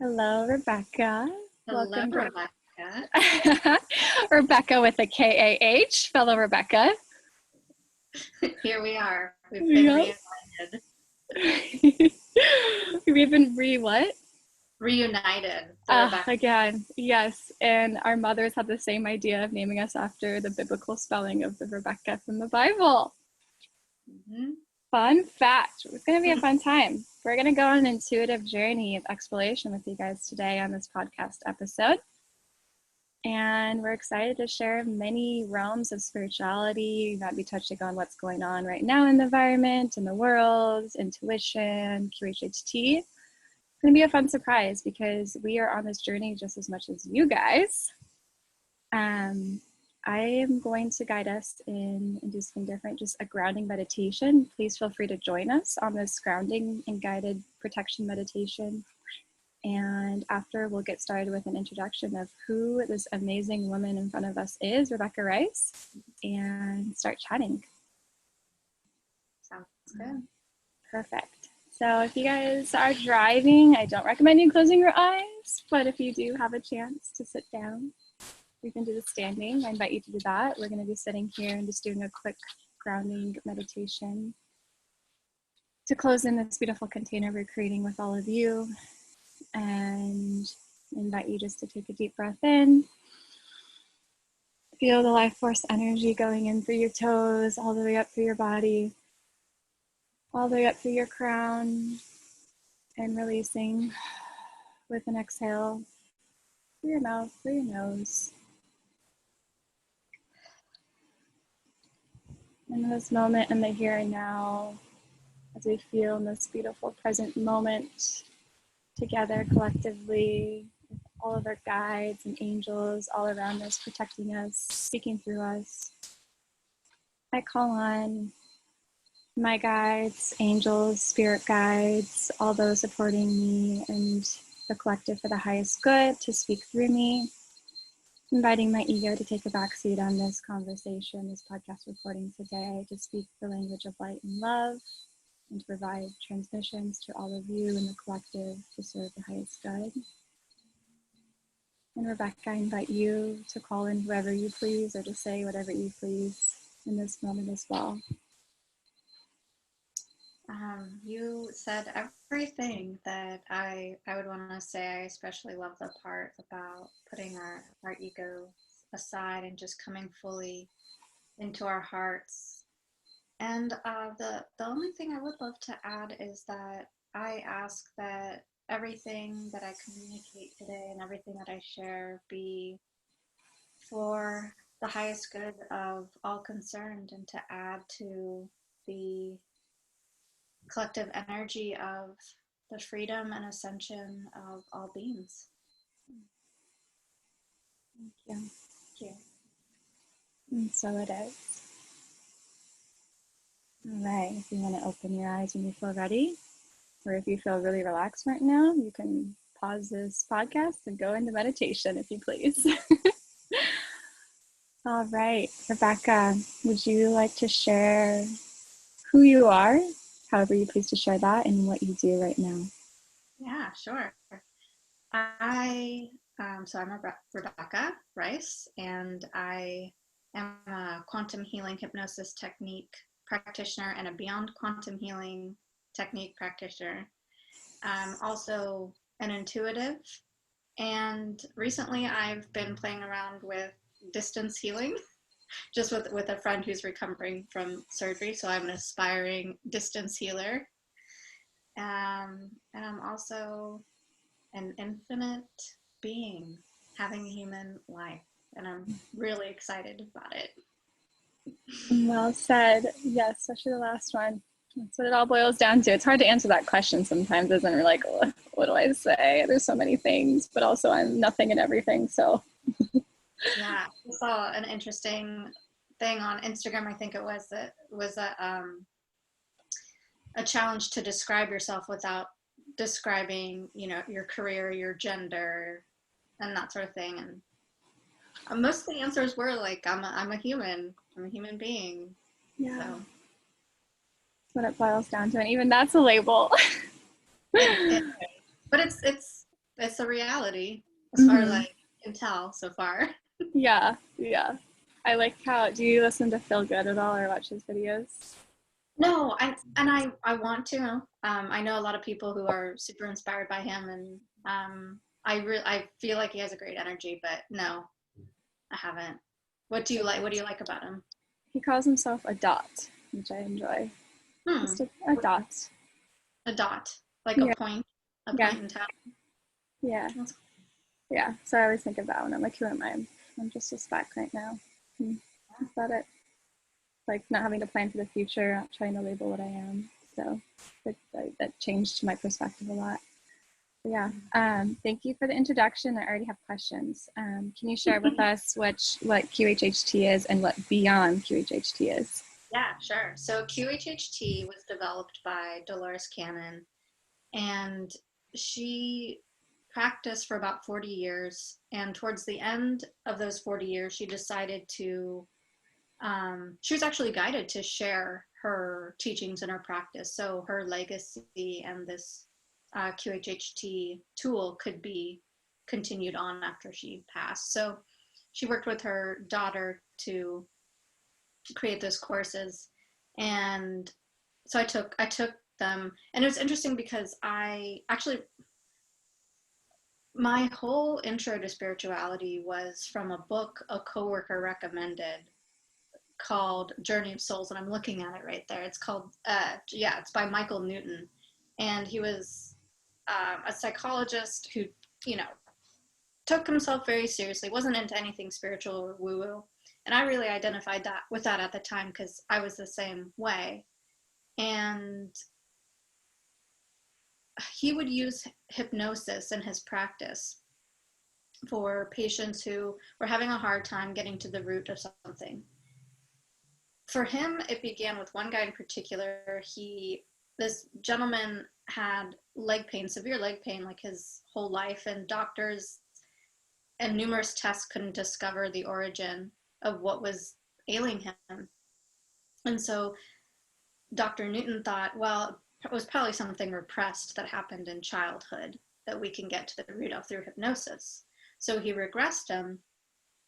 Hello, Rebekah. Hello, Welcome, Rebekah. Rebekah with a KAH, fellow Rebekah. Here we are. We've been reunited. We've been what? Reunited. Again, yes. And our mothers had the same idea of naming us after the biblical spelling of the Rebekah from the Bible. Mm-hmm. Fun fact. It's going to be a fun time. We're going to go on an intuitive journey of exploration with you guys today on this podcast episode. And we're excited to share many realms of spirituality. We'll be touching on what's going on right now in the environment, in the world, intuition, QHHT. It's going to be a fun surprise because we are on this journey just as much as you guys. I am going to guide us in do something different, just a grounding meditation. Please feel free to join us on this grounding and guided protection meditation. And after, we'll get started with an introduction of who this amazing woman in front of us is, Rebekah Rice, and start chatting. Sounds good. Perfect. So if you guys are driving, I don't recommend you closing your eyes, but if you do have a chance to sit down, we can do the standing. I invite you to do that. We're going to be sitting here and just doing a quick grounding meditation to close in this beautiful container we're creating with all of you. And invite you just to take a deep breath in. Feel the life force energy going in through your toes, all the way up through your body, all the way up through your crown, and releasing with an exhale through your mouth, through your nose. In this moment, in the here and now, as we feel in this beautiful present moment, together collectively with all of our guides and angels all around us, protecting us, speaking through us. I call on my guides, angels, spirit guides, all those supporting me and the collective for the highest good to speak through me, inviting my ego to take a backseat on this conversation, this podcast recording today, to speak the language of light and love, and to provide transmissions to all of you in the collective to serve the highest good. And Rebekah, I invite you to call in whoever you please or to say whatever you please in this moment as well. You said everything that I would want to say. I especially love the part about putting our ego aside and just coming fully into our hearts. And the only thing I would love to add is that I ask that everything that I communicate today and everything that I share be for the highest good of all concerned and to add to the collective energy of the freedom and ascension of all beings. Thank you. Thank you. And so it is. All right, if you want to open your eyes when you feel ready, or if you feel really relaxed right now, you can pause this podcast and go into meditation if you please. All right, Rebekah, would you like to share who you are, however you please to share that, and what you do right now? Yeah, sure. So I'm Rebekah Rice, and I am a quantum healing hypnosis technique practitioner and a beyond quantum healing technique practitioner. I'm also an intuitive, and recently I've been playing around with distance healing, just with a friend who's recovering from surgery. So I'm an aspiring distance healer, and I'm also an infinite being having a human life, and I'm really excited about it. Well said. Yes, especially the last one. That's what it all boils down to. It's hard to answer that question sometimes, isn't it? We're like, what do I say? There's so many things, but also I'm nothing and everything. So yeah, I saw an interesting thing on Instagram. I think it was that was a challenge to describe yourself without describing, your career, your gender, and that sort of thing. And most of the answers were like, I'm a human being. yeah, So. that's what it boils down to, and even that's a label. But it's it's a reality as far as Mm-hmm. I can tell so far. Yeah, yeah. I like how, do you listen to Feel Good at all or watch his videos? No, I want to. I know a lot of people who are super inspired by him, and I feel like he has a great energy, but no, I haven't. What do you like? What do you like about him? He calls himself a dot, which I enjoy. Hmm. Just a dot. A dot, like Yeah, a yeah, point in time. yeah, That's yeah. So I always think of that when I'm like, who am I? I'm just a speck right now. That's about it. Like not having to plan for the future, not trying to label what I am. So that changed my perspective a lot. But yeah, thank you for the introduction. I already have questions. Can you share with us what QHHT is and what Beyond QHHT is? Yeah, sure. So QHHT was developed by Dolores Cannon, and she practiced for about 40 years. And towards the end of those 40 years, she decided to, she was actually guided to share her teachings and her practice. So her legacy and this QHHT tool could be continued on after she passed. So she worked with her daughter to create those courses, and so I took them, and it was interesting because I actually, my whole intro to spirituality was from a book a coworker recommended called Journey of Souls, and I'm looking at it right there. It's called yeah, it's by Michael Newton, and he was a psychologist who, you know, took himself very seriously, wasn't into anything spiritual or woo woo. And I really identified that with that at the time because I was the same way. And he would use hypnosis in his practice for patients who were having a hard time getting to the root of something. For him, it began with one guy in particular. This gentleman had leg pain, severe leg pain, like his whole life, and doctors and numerous tests couldn't discover the origin of what was ailing him. And so Dr. Newton thought, well, it was probably something repressed that happened in childhood that we can get to the root of through hypnosis. So he regressed him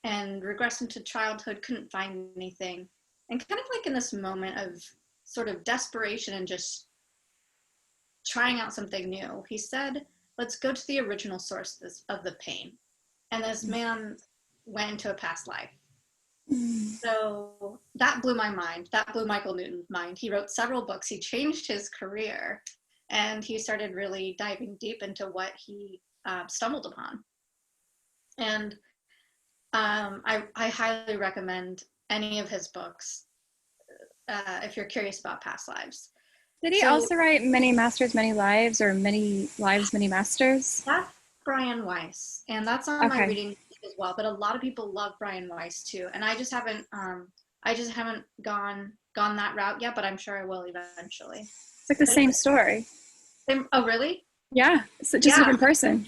and regressed him to childhood, couldn't find anything. And kind of like in this moment of sort of desperation and just trying out something new, he said, let's go to the original source of the pain. And this man went into a past life. So that blew my mind. That blew Michael Newton's mind. He wrote several books. He changed his career, and he started really diving deep into what he stumbled upon. And I highly recommend any of his books if you're curious about past lives. Did he So also write Many Masters, Many Lives, or Many Lives, Many Masters? that's Brian Weiss, and that's on my Okay. reading as well. But a lot of people love Brian Weiss too, and I just haven't gone that route yet. But I'm sure I will eventually. It's like the But same story. oh, really? Yeah. It's just a Yeah, different person,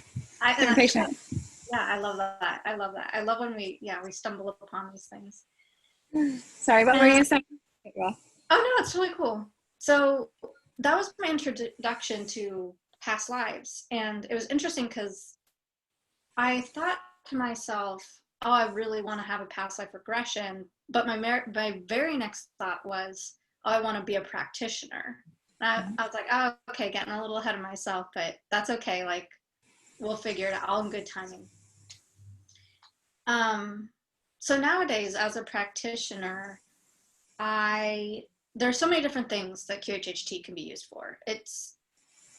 different yeah, patient. yeah. I love that. I love that. I love when we stumble upon these things. Sorry, what were And you saying? Well, oh no, it's really cool. So that was my introduction to past lives, and it was interesting because I thought to myself, oh, I really want to have a past life regression. But my very next thought was, oh, I want to be a practitioner. And I was like, oh, okay, getting a little ahead of myself, but that's okay. Like, we'll figure it out all in good timing. Um, so nowadays, as a practitioner, there's so many different things that QHHT can be used for. It's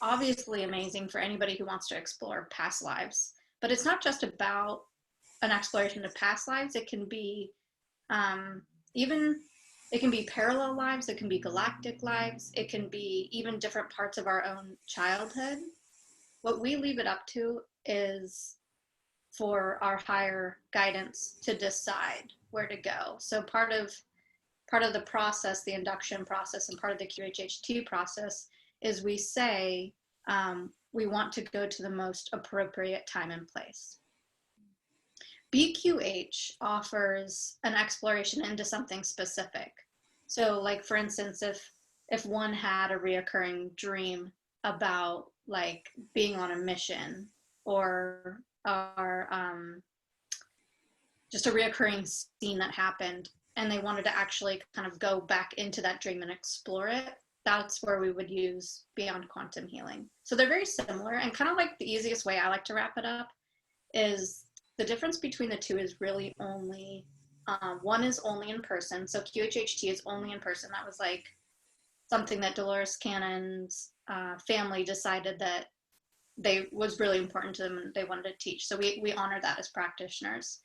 obviously amazing for anybody who wants to explore past lives, but it's not just about an exploration of past lives. It can be even it can be parallel lives, it can be galactic lives, it can be even different parts of our own childhood. What we leave it up to is for our higher guidance to decide where to go. So part of the process, the induction process, and part of the QHHT process is we say we want to go to the most appropriate time and place. BQH offers an exploration into something specific. So, like for instance, if one had a reoccurring dream about like being on a mission or just a reoccurring scene that happened, and they wanted to actually kind of go back into that dream and explore it, that's where we would use beyond quantum healing. So they're very similar, and kind of like the easiest way I like to wrap it up is the difference between the two is really only one is only in person. So QHHT is only in person. That was like something that Dolores Cannon's family decided that was really important to them and they wanted to teach. So we honor that as practitioners.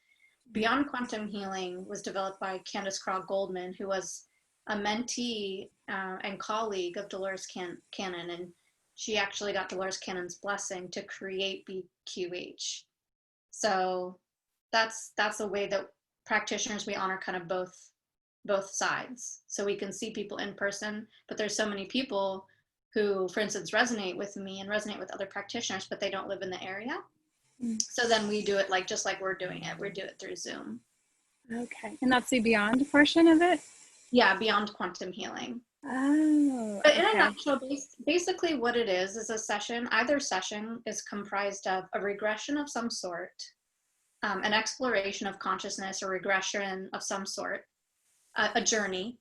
Beyond Quantum Healing was developed by Candace Craw Goldman, who was a mentee and colleague of Dolores Cannon, and she actually got Dolores Cannon's blessing to create BQH. So that's a way that practitioners, we honor kind of both sides. So we can see people in person, but there's so many people who, for instance, resonate with me and resonate with other practitioners, but they don't live in the area. So then we do it like, just like we're doing it, we do it through Zoom. Okay. And that's the beyond portion of it? Yeah, beyond quantum healing. Oh, but in a nutshell, basically what it is a session. Either session is comprised of a regression of some sort, an exploration of consciousness or regression of some sort, a journey.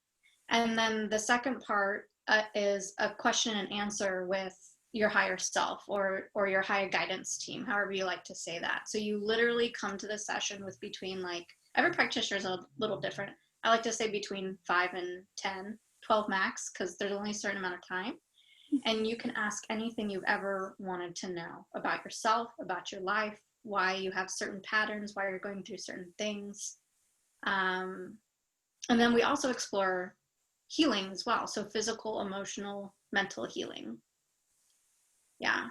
And then the second part is a question and answer with your higher self or your higher guidance team, however you like to say that. So you literally come to the session with between, like, every practitioner is a little different. I like to say between 5 and 10, 12 max, because there's only a certain amount of time. And you can ask anything you've ever wanted to know about yourself, about your life, why you have certain patterns, why you're going through certain things. And then we also explore healing as well. So physical, emotional, mental healing. Yeah.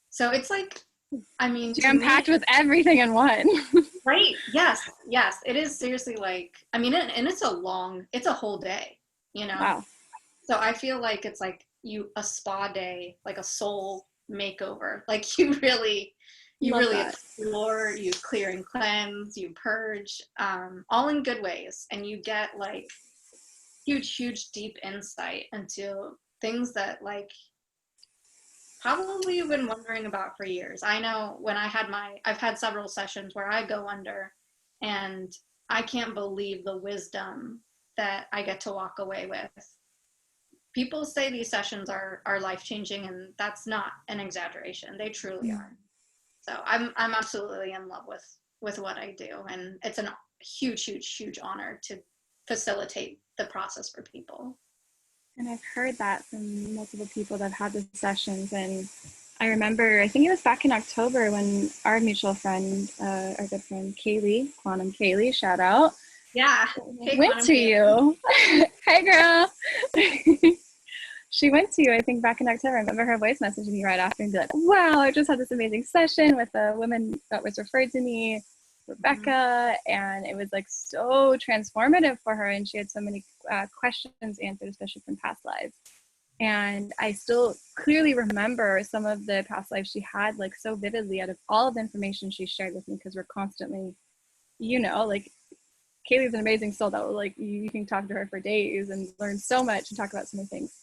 So it's like, I mean, jam-packed with everything in one. Right. Yes. It is seriously like, I mean, and it's a whole day, you know? Wow. So I feel like it's like a spa day, like a soul makeover. Like you really explore, you clear and cleanse, you purge, all in good ways. And you get like huge, deep insight into things that, like, probably you've been wondering about for years. I know when I've had several sessions where I go under, and I can't believe the wisdom that I get to walk away with. People say these sessions are life-changing, and that's not an exaggeration. They truly are. So I'm absolutely in love with what I do, and it's a huge honor to facilitate the process for people. And I've heard that from multiple people that have had the sessions. And I remember, I think it was back in October when our mutual friend, our good friend Kaylee, Quantum Kaylee, shout out. Yeah. Hey, went to you. Hey, girl. She went to you, I think, back in October. I remember her voice messaging me right after and be like, wow, I just had this amazing session with a woman that was referred to me, Rebekah, and it was like so transformative for her, and she had so many questions answered, especially from past lives. And I still clearly remember some of the past lives she had, like, so vividly, out of all of the information she shared with me, because we're constantly, like, Kaylee's an amazing soul that will, like, you can talk to her for days and learn so much and talk about so many things.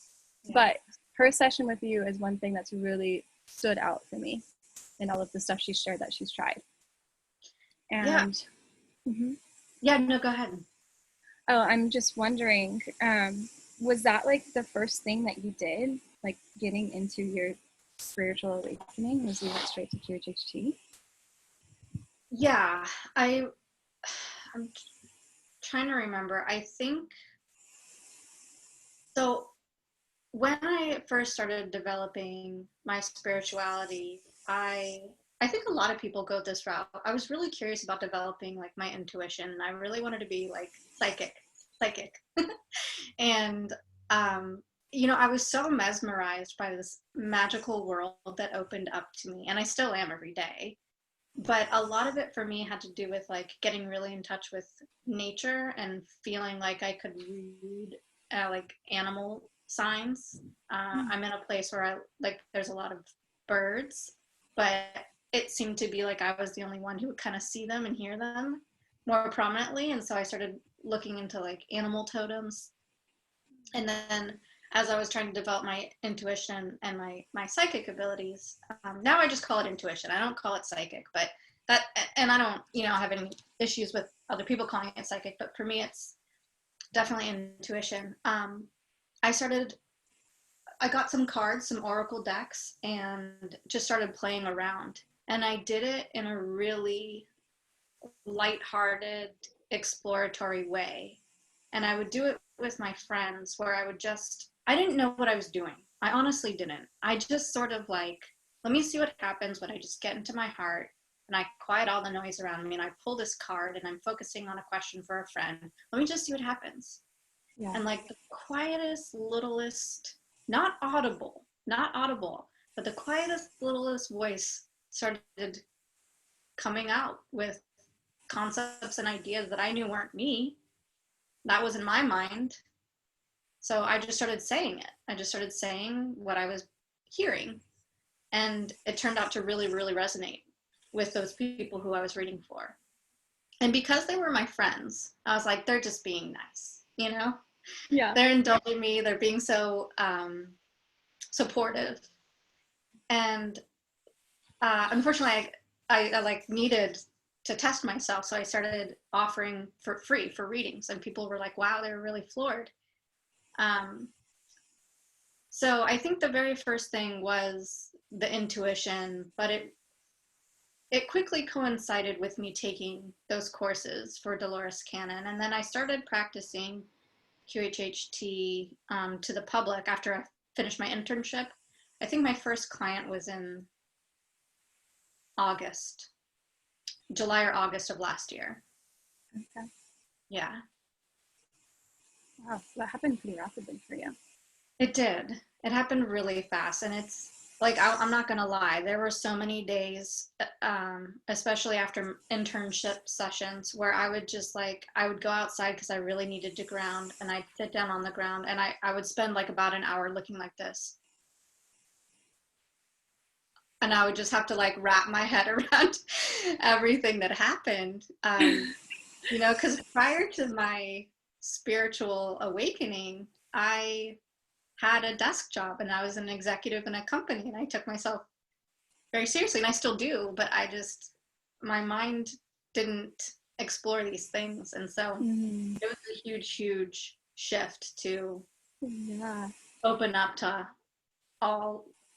Yeah. But her session with you is one thing that's really stood out for me in all of the stuff she's shared that she's tried. And yeah, no, go ahead. Oh, I'm just wondering, was that like the first thing that you did, like getting into your spiritual awakening, was you went straight to QHHT? Yeah, I'm trying to remember. I think so. When I first started developing my spirituality, I think a lot of people go this route. I was really curious about developing, like, my intuition. I really wanted to be like psychic. And I was so mesmerized by this magical world that opened up to me, and I still am every day. But a lot of it for me had to do with, like, getting really in touch with nature and feeling like I could read like animal signs. I'm in a place where there's a lot of birds, but it seemed to be like I was the only one who would kind of see them and hear them more prominently. And so I started looking into, like, animal totems. And then as I was trying to develop my intuition and my psychic abilities. Now I just call it intuition. I don't call it psychic, but that, and I don't, have any issues with other people calling it psychic, but for me, it's definitely intuition. I got some cards, some oracle decks, and just started playing around. And I did it in a really lighthearted, exploratory way. And I would do it with my friends where I didn't know what I was doing. I honestly didn't. I just sort of like, let me see what happens when I just get into my heart and I quiet all the noise around me and I pull this card and I'm focusing on a question for a friend. Let me just see what happens. Yeah. And like the quietest, littlest, not audible, but the quietest, littlest voice started coming out with concepts and ideas that I knew weren't me. That was in my mind. So I just started saying it. I just started saying what I was hearing. And it turned out to really, really resonate with those people who I was reading for. And because they were my friends, I was like, they're just being nice, Yeah. They're indulging me. They're being so supportive. And unfortunately, I like needed to test myself. So I started offering for free for readings, and people were like, wow, they were really floored. So I think the very first thing was the intuition, but it quickly coincided with me taking those courses for Dolores Cannon. And then I started practicing QHHT to the public after I finished my internship. I think my first client was in July or August of last year. Okay. Yeah. Wow. So that happened pretty rapidly for you. It did. It happened really fast. And it's like, I'm not going to lie. There were so many days, especially after internship sessions, where I would go outside because I really needed to ground, and I'd sit down on the ground and I would spend like about an hour looking like this. And I would just have to like wrap my head around everything that happened. Because prior to my spiritual awakening, I had a desk job and I was an executive in a company, and I took myself very seriously, and I still do, but my mind didn't explore these things. And so it was a huge, huge shift to open up to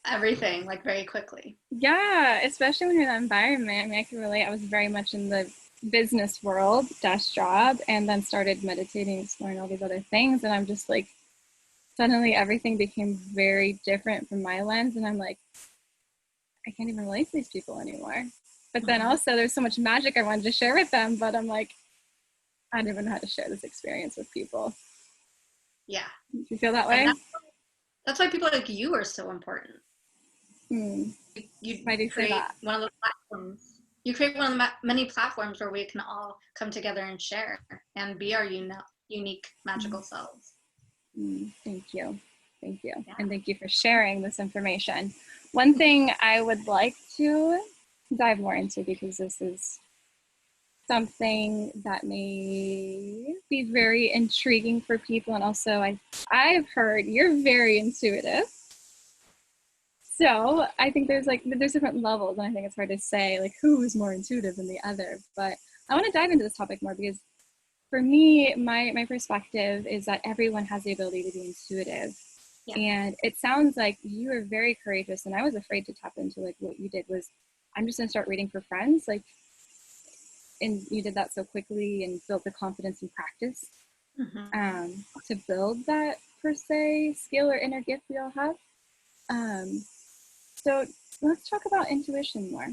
everything like very quickly. Yeah, especially when you're in that environment. I mean, I can relate. I was very much in the business world, desk job, and then started meditating, exploring all these other things. And I'm just like, suddenly everything became very different from my lens. And I'm like, I can't even relate to these people anymore. But then also there's so much magic I wanted to share with them, but I'm like, I don't even know how to share this experience with people. Yeah. Do you feel that way? That's why people like you are so important. Why do you say that? One of the platforms. You create one of the many platforms where we can all come together and share and be our unique magical selves. Thank you. Thank you. Yeah. And thank you for sharing this information. One thing I would like to dive more into, because this is something that may be very intriguing for people, and also I've heard you're very intuitive. So I think there's different levels, and I think it's hard to say like who's more intuitive than the other. But I want to dive into this topic more, because for me, my perspective is that everyone has the ability to be intuitive. Yeah. And it sounds like you are very courageous, and I was afraid to tap into like what you did was, I'm just gonna start reading for friends, like, and you did that so quickly and built the confidence and practice to build that per se skill or inner gift we all have. So let's talk about intuition more.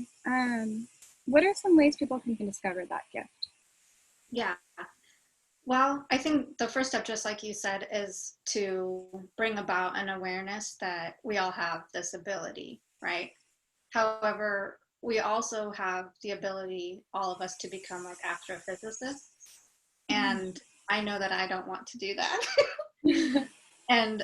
What are some ways people can discover that gift? Yeah. Well, I think the first step, just like you said, is to bring about an awareness that we all have this ability, right? However, we also have the ability, all of us, to become like astrophysicists. And I know that I don't want to do that. And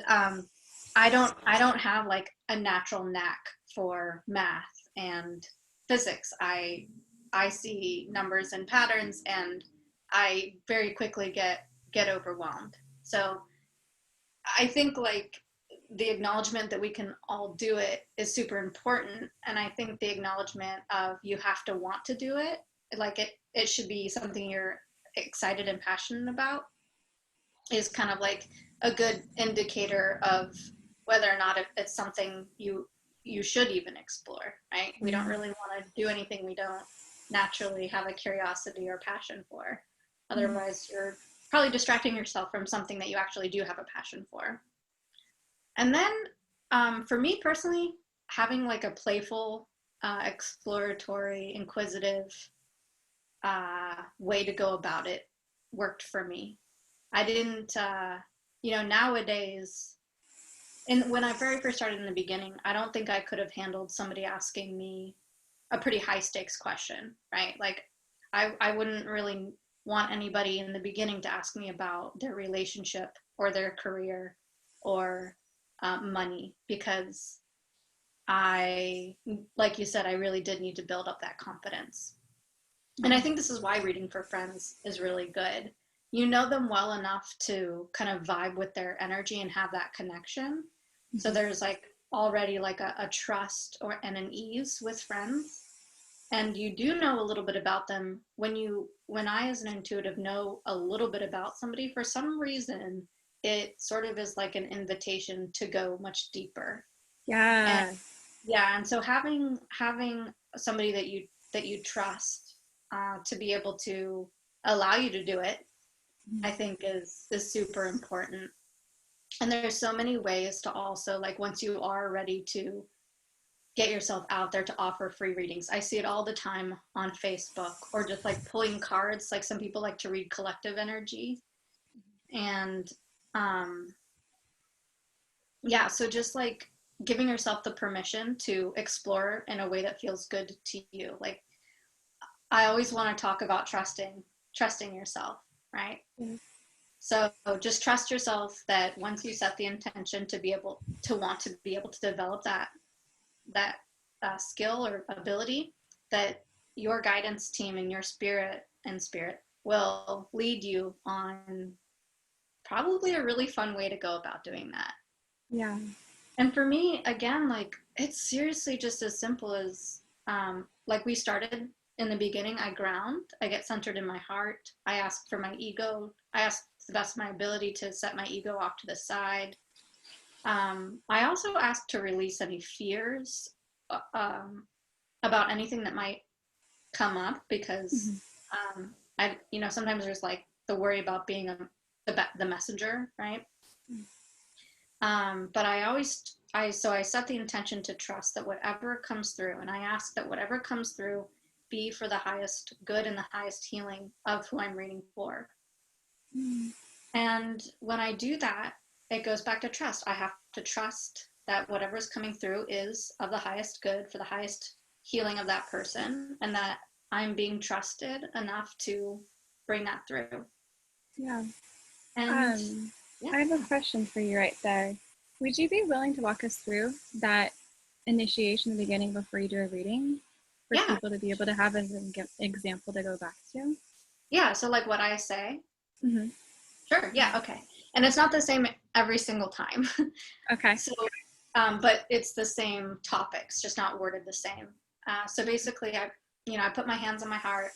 I don't have like a natural knack for math and physics. I see numbers and patterns, and I very quickly get overwhelmed. So I think like the acknowledgement that we can all do it is super important. And I think the acknowledgement of you have to want to do it, like it should be something you're excited and passionate about, is kind of like a good indicator of whether or not it's something you should even explore, right? We don't really want to do anything we don't naturally have a curiosity or passion for. Otherwise, you're probably distracting yourself from something that you actually do have a passion for. And then for me personally, having like a playful, exploratory, inquisitive way to go about it worked for me. I didn't, nowadays, and when I very first started in the beginning, I don't think I could have handled somebody asking me a pretty high stakes question, right? Like I wouldn't really want anybody in the beginning to ask me about their relationship or their career or money, because like you said, I really did need to build up that confidence. And I think this is why reading for friends is really good. You know them well enough to kind of vibe with their energy and have that connection. So there's like already like a trust and an ease with friends. And you do know a little bit about them when I as an intuitive know a little bit about somebody, for some reason it sort of is like an invitation to go much deeper. Yeah. And so having somebody that you trust to be able to allow you to do it, I think is super important. And there's so many ways to also, like, once you are ready to get yourself out there, to offer free readings. I see it all the time on Facebook, or just like pulling cards. Like some people like to read collective energy. And so just like giving yourself the permission to explore in a way that feels good to you. Like I always want to talk about trusting yourself, right? Mm-hmm. So just trust yourself that once you set the intention to want to be able to develop that skill or ability, that your guidance team and your spirit will lead you on probably a really fun way to go about doing that. Yeah. And for me, again, like it's seriously just as simple as like we started in the beginning. I ground, I get centered in my heart. I ask for my ego. I ask to the best of my ability to set my ego off to the side. I also ask to release any fears about anything that might come up, because sometimes there's like the worry about being the messenger, right? But I set the intention to trust that whatever comes through, and I ask that whatever comes through be for the highest good and the highest healing of who I'm reading for. And when I do that, it goes back to trust. I have to trust that whatever's coming through is of the highest good for the highest healing of that person, and that I'm being trusted enough to bring that through. Yeah. And I have a question for you right there. Would you be willing to walk us through that initiation in the beginning before you do a reading for people to be able to have as an example to go back to? Yeah, so like what I say? Mm-hmm. Sure, yeah, okay. And it's not the same every single time. Okay. So, but it's the same topics, just not worded the same. So basically, I put my hands on my heart,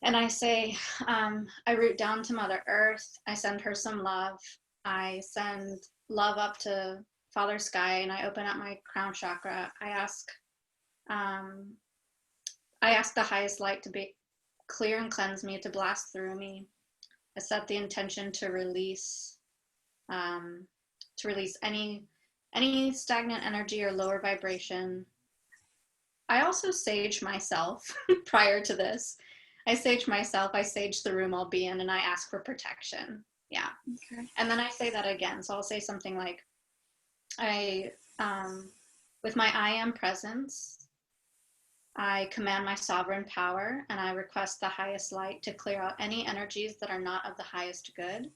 and I say, I root down to Mother Earth. I send her some love. I send love up to Father Sky, and I open up my crown chakra. I ask the highest light to be clear and cleanse me, to blast through me. I set the intention to release any stagnant energy or lower vibration. I also sage myself prior to this. I sage myself, I sage the room I'll be in, and I ask for protection. Yeah. Okay. And then I say that again. So I'll say something like, with my I am presence, I command my sovereign power, and I request the highest light to clear out any energies that are not of the highest good.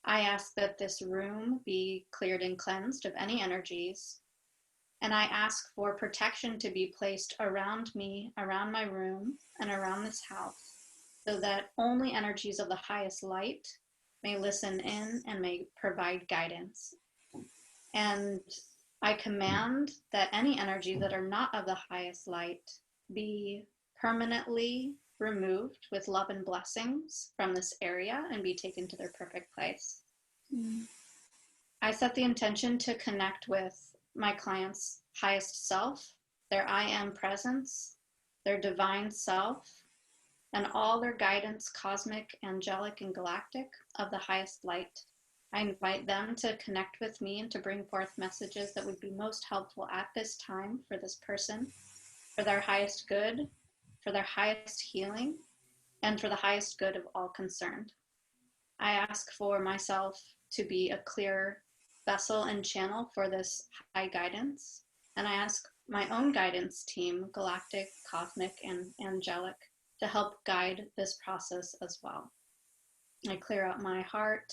I ask that this room be cleared and cleansed of any energies. And I ask for protection to be placed around me, around my room, and around this house, so that only energies of the highest light may listen in and may provide guidance. And I command that any energy that are not of the highest light be permanently removed with love and blessings from this area and be taken to their perfect place. I set the intention to connect with my client's highest self, their I am presence, their divine self, and all their guidance, cosmic, angelic, and galactic of the highest light. I invite them to connect with me and to bring forth messages that would be most helpful at this time for this person, for their highest good, for their highest healing, and for the highest good of all concerned. I ask for myself to be a clear vessel and channel for this high guidance, and I ask my own guidance team, galactic, cosmic, and angelic, to help guide this process as well. I clear out my heart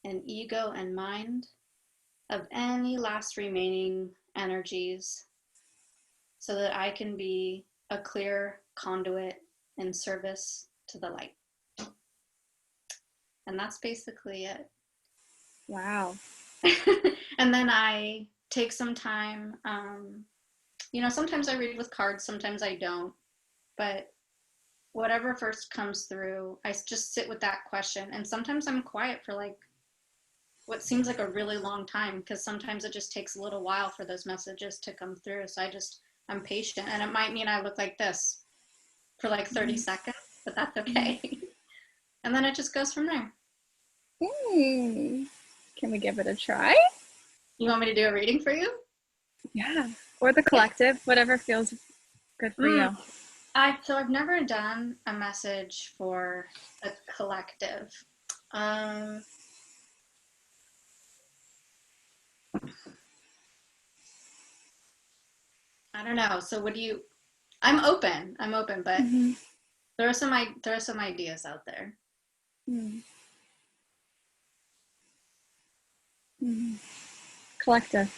and ego and mind of any last remaining energies so that I can be a clear conduit in service to the light. And that's basically it. Wow. And then I take some time, sometimes I read with cards, sometimes I don't, but whatever first comes through, I just sit with that question. And sometimes I'm quiet for like what seems like a really long time, because sometimes it just takes a little while for those messages to come through. So I'm patient, and it might mean I look like this for like 30 seconds, but that's okay. And then it just goes from there. Can we give it a try? You want me to do a reading for you? Yeah. Or the collective, whatever feels good for you. So I've never done a message for a collective. I don't know. So what do you? I'm open, but there are some ideas out there. Collective.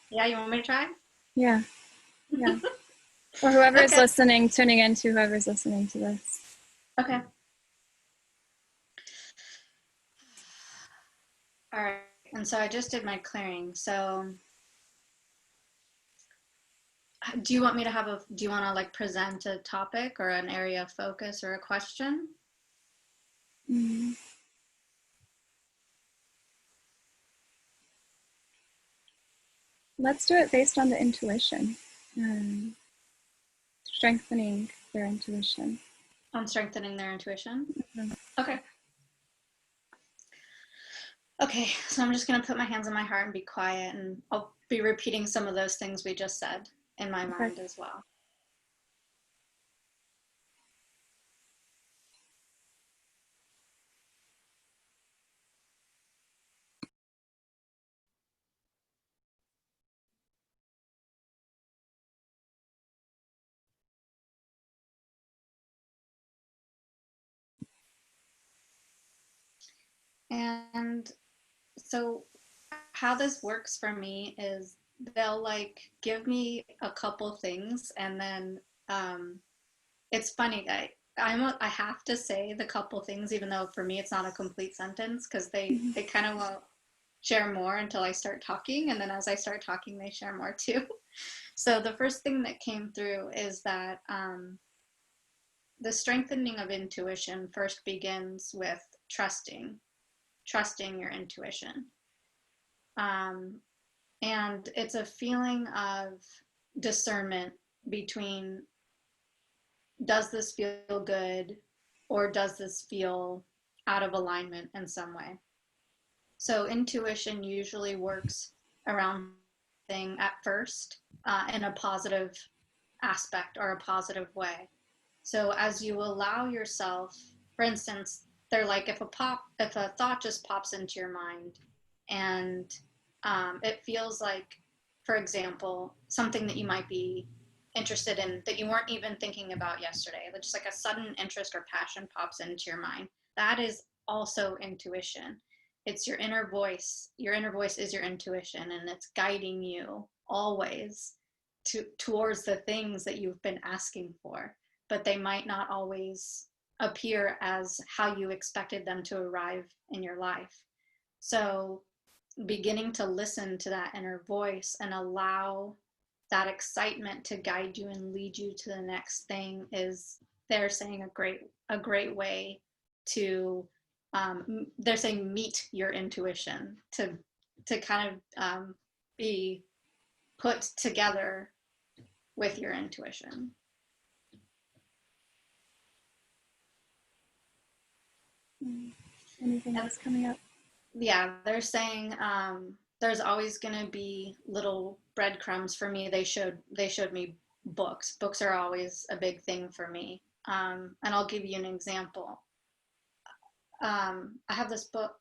Yeah, you want me to try? Yeah. Or whoever's listening, tuning into whoever's listening to this. Okay. All right. And so I just did my clearing. So do you want to like present a topic or an area of focus or a question? Let's do it based on the intuition. Strengthening their intuition. On strengthening their intuition? Okay. Okay, so I'm just going to put my hands on my heart and be quiet, and I'll be repeating some of those things we just said in my mind as well. And so how this works for me is they'll like give me a couple things, and then it's funny that I have to say the couple things, even though for me it's not a complete sentence, because they kind of won't share more until I start talking, and then as I start talking they share more too. So the first thing that came through is that the strengthening of intuition first begins with trusting your intuition. And it's a feeling of discernment between, does this feel good or does this feel out of alignment in some way? So intuition usually works around thing at first in a positive aspect or a positive way. So as you allow yourself, for instance, they're like, if a thought just pops into your mind and it feels like, for example, something that you might be interested in that you weren't even thinking about yesterday, just like a sudden interest or passion pops into your mind, that is also intuition. It's your inner voice. Your inner voice is your intuition, and it's guiding you always towards the things that you've been asking for, but they might not always appear as how you expected them to arrive in your life. So beginning to listen to that inner voice and allow that excitement to guide you and lead you to the next thing is, they're saying, a great way to, they're saying, meet your intuition, to kind of be put together with your intuition. Anything else coming up? Yeah, they're saying, there's always going to be little breadcrumbs for me. They showed me books. Books are always a big thing for me. And I'll give you an example. I have this book.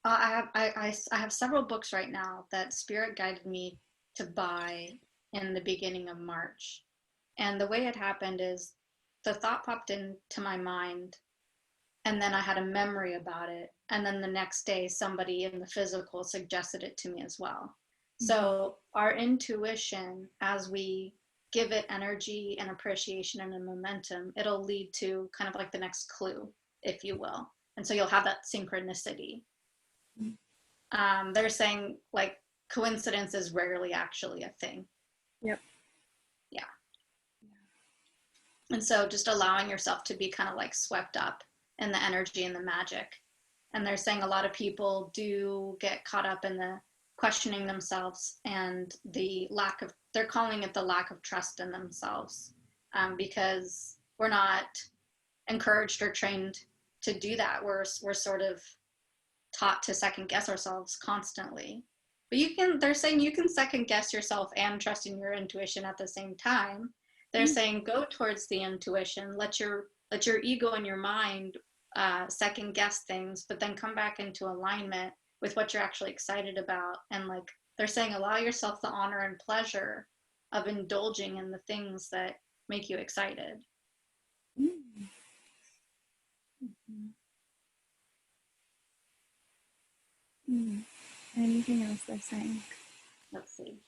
I have several books right now that Spirit guided me to buy in the beginning of March. And the way it happened is, the thought popped into my mind, and then I had a memory about it. And then the next day, somebody in the physical suggested it to me as well. Mm-hmm. So our intuition, as we give it energy and appreciation and a momentum, it'll lead to kind of like the next clue, if you will. And so you'll have that synchronicity. Mm-hmm. They're saying, like, coincidence is rarely actually a thing. Yep. Yeah. And so just allowing yourself to be kind of like swept up in the energy and the magic. And they're saying a lot of people do get caught up in the questioning themselves and the lack of, they're calling it the lack of trust in themselves, because we're not encouraged or trained to do that. We're sort of taught to second guess ourselves constantly. But they're saying you can second guess yourself and trust in your intuition at the same time. They're saying go towards the intuition, let your ego and your mind second guess things, but then come back into alignment with what you're actually excited about. And like they're saying, allow yourself the honor and pleasure of indulging in the things that make you excited. Mm-hmm. Mm-hmm. Anything else they're saying? Let's see.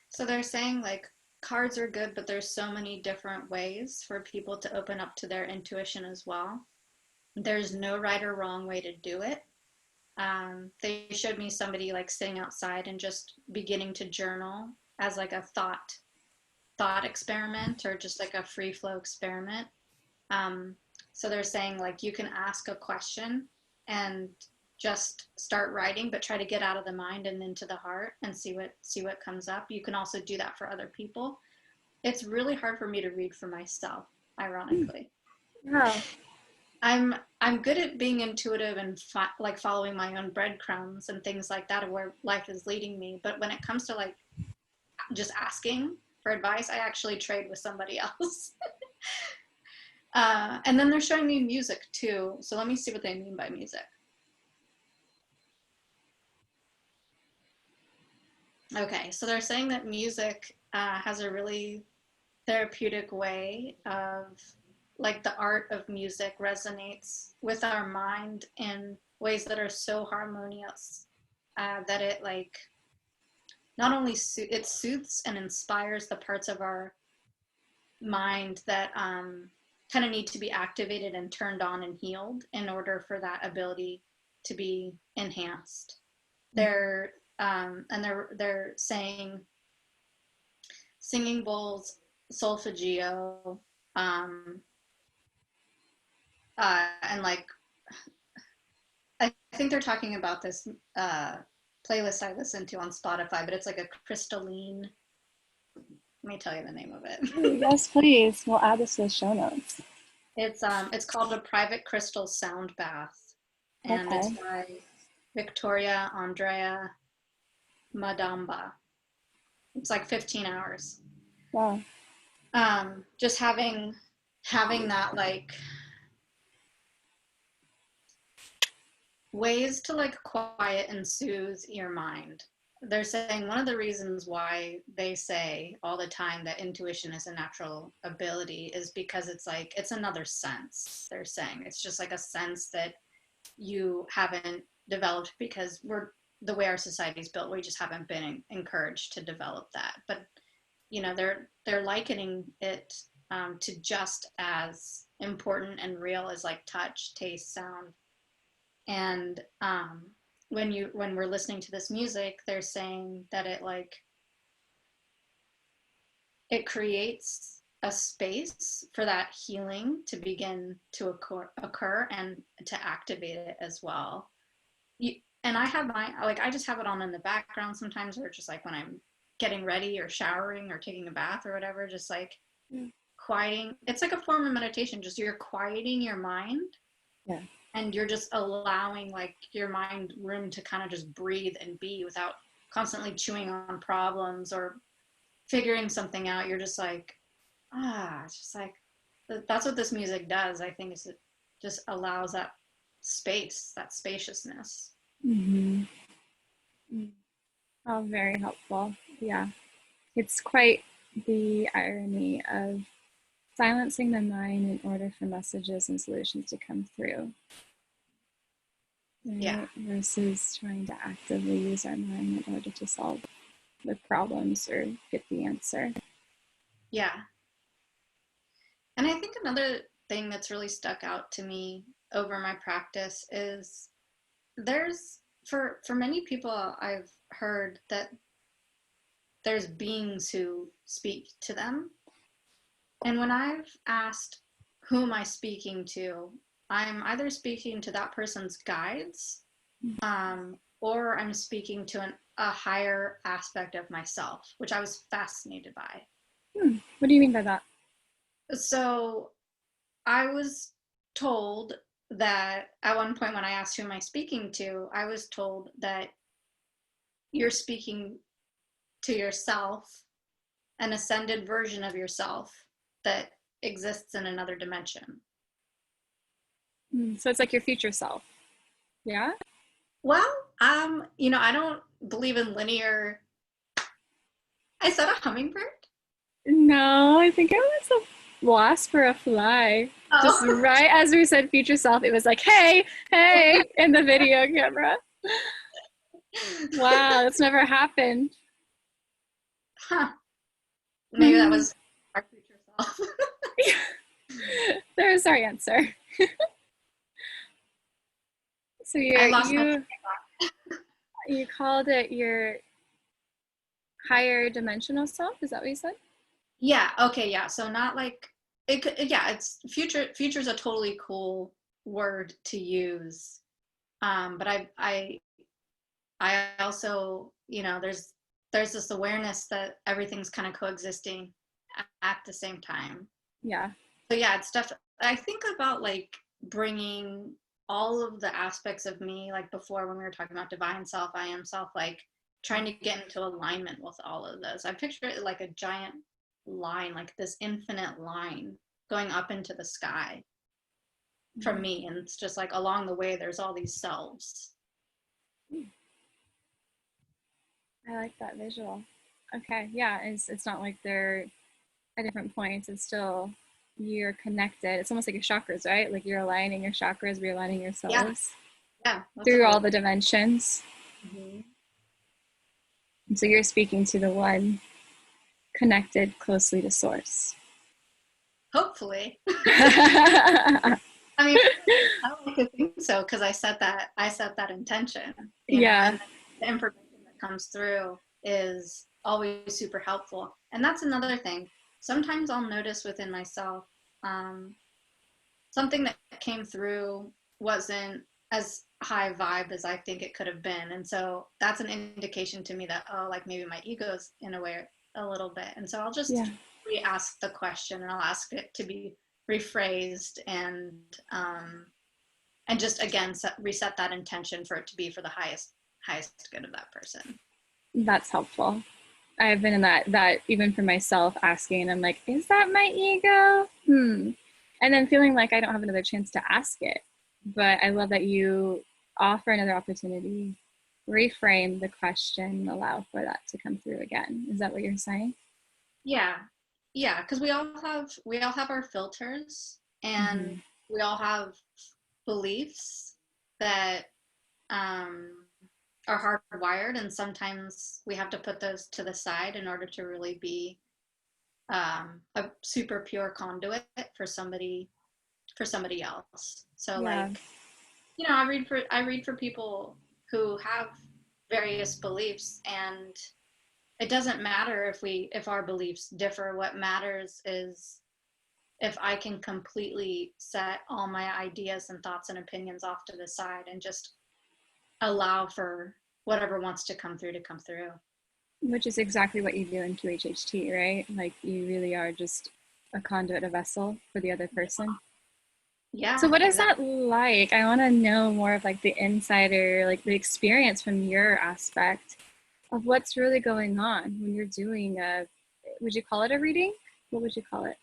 So they're saying, like, cards are good, but there's so many different ways for people to open up to their intuition as well. There's no right or wrong way to do it. They showed me somebody like sitting outside and just beginning to journal as like a thought experiment, or just like a free flow experiment. So they're saying, like, you can ask a question and just start writing, but try to get out of the mind and into the heart and see what comes up. You can also do that for other people. It's really hard for me to read for myself, ironically. Yeah. I'm good at being intuitive and like following my own breadcrumbs and things like that of where life is leading me. But when it comes to like just asking for advice, I actually trade with somebody else. And then they're showing me music too. So let me see what they mean by music. Okay, so they're saying that music has a really therapeutic way of, like, the art of music resonates with our mind in ways that are so harmonious that it, like, not only it soothes and inspires the parts of our mind that kind of need to be activated and turned on and healed in order for that ability to be enhanced. They're saying singing bowls, solfeggio, and like, I think they're talking about this playlist I listen to on Spotify, but it's like a crystalline. Let me tell you the name of it. Yes, please. We'll add this to the show notes. It's called A Private Crystal Sound Bath, and Okay. it's by Victoria Andrea Madamba. It's like 15 hours. Wow. Just having that, like, ways to like quiet and soothe your mind. They're saying one of the reasons why they say all the time that intuition is a natural ability is because it's like, it's another sense. They're saying it's just like a sense that you haven't developed because we're the way our society's built, we just haven't been encouraged to develop that. But you know, they're likening it to just as important and real as like touch, taste, sound. And when we're listening to this music, they're saying that it creates a space for that healing to begin to occur and to activate it as well. And I have I just have it on in the background sometimes, or just like when I'm getting ready or showering or taking a bath or whatever, just like quieting. It's like a form of meditation, just you're quieting your mind. Yeah. And you're just allowing like your mind room to kind of just breathe and be without constantly chewing on problems or figuring something out. You're just like, it's just like, that's what this music does. I think is it just allows that space, that spaciousness. Mm-hmm. Oh, very helpful. Yeah. It's quite the irony of silencing the mind in order for messages and solutions to come through. Right? Yeah. Versus trying to actively use our mind in order to solve the problems or get the answer. Yeah. And I think another thing that's really stuck out to me over my practice is there's for many people I've heard that there's beings who speak to them. And when I've asked who am I speaking to, I'm either speaking to that person's guides, or I'm speaking to a higher aspect of myself, which I was fascinated by. What do you mean by that? So I was told that at one point when I asked who am I speaking to, I was told that you're speaking to yourself, an ascended version of yourself that exists in another dimension. So it's like your future self. Yeah? Well, I don't believe in linear. I said a hummingbird? No, I think it was a wasp or a fly. Oh. Just right as we said future self, it was like, hey, in the video camera. Wow, that's never happened. Huh. Maybe that was our future self. There's our answer. So you called it your higher dimensional self? Is that what you said? Yeah. Okay. Yeah. So not like it could. Yeah. It's future. Future is a totally cool word to use. But I also, there's this awareness that everything's kind of coexisting at the same time. Yeah. So yeah, it's stuff. I think about like bringing all of the aspects of me, like before when we were talking about divine self, I am self, like trying to get into alignment with all of those. I picture it like a giant line, like this infinite line going up into the sky from me. And it's just like along the way, there's all these selves. I like that visual. Okay. Yeah. It's not like they're at different points. It's still, you're connected. It's almost like your chakras, right? Like you're aligning your chakras, realigning your cells. Yeah. Through all the dimensions. Mm-hmm. And so you're speaking to the one connected closely to source. Hopefully. I mean, I like to think so because I set that intention. Yeah. And the information that comes through is always super helpful. And that's another thing. Sometimes I'll notice within myself, something that came through wasn't as high vibe as I think it could have been. And so that's an indication to me that, like maybe my ego's in a way a little bit. And so I'll just re-ask the question, and I'll ask it to be rephrased and just again reset that intention for it to be for the highest good of that person. That's helpful. I've been in that even for myself, asking, I'm like, is that my ego? And then feeling like I don't have another chance to ask it. But I love that you offer another opportunity, reframe the question, allow for that to come through again. Is that what you're saying? Yeah, because we all have our filters, and we all have beliefs, that are hardwired, and sometimes we have to put those to the side in order to really be a super pure conduit for somebody else. So Yeah. like, I read for people who have various beliefs, and it doesn't matter if our beliefs differ. What matters is if I can completely set all my ideas and thoughts and opinions off to the side and just allow for whatever wants to come through to come through. Which is exactly what you do in QHHT, right? Like you really are just a conduit, a vessel for the other person. So Yeah, what is that exactly. like? I want to know more of like the insider, like the experience from your aspect of what's really going on when you're doing a, would you call it a reading? What would you call it?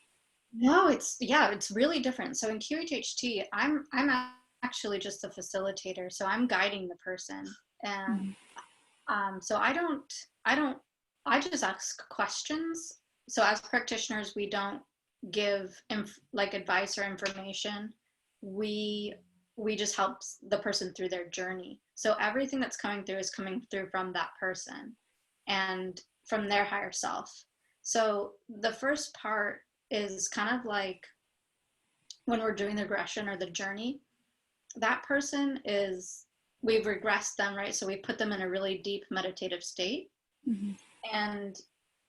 No, it's really different. So in QHHT, I'm actually just a facilitator, so I'm guiding the person, and Mm-hmm. so I don't I just ask questions. So as practitioners, we don't give like advice or information. We we just help the person through their journey. So everything that's coming through is coming through from that person and from their higher self. So the first part is kind of like when we're doing the regression or the journey, that person is, we've regressed them, right? So we put them in a really deep meditative state, Mm-hmm. and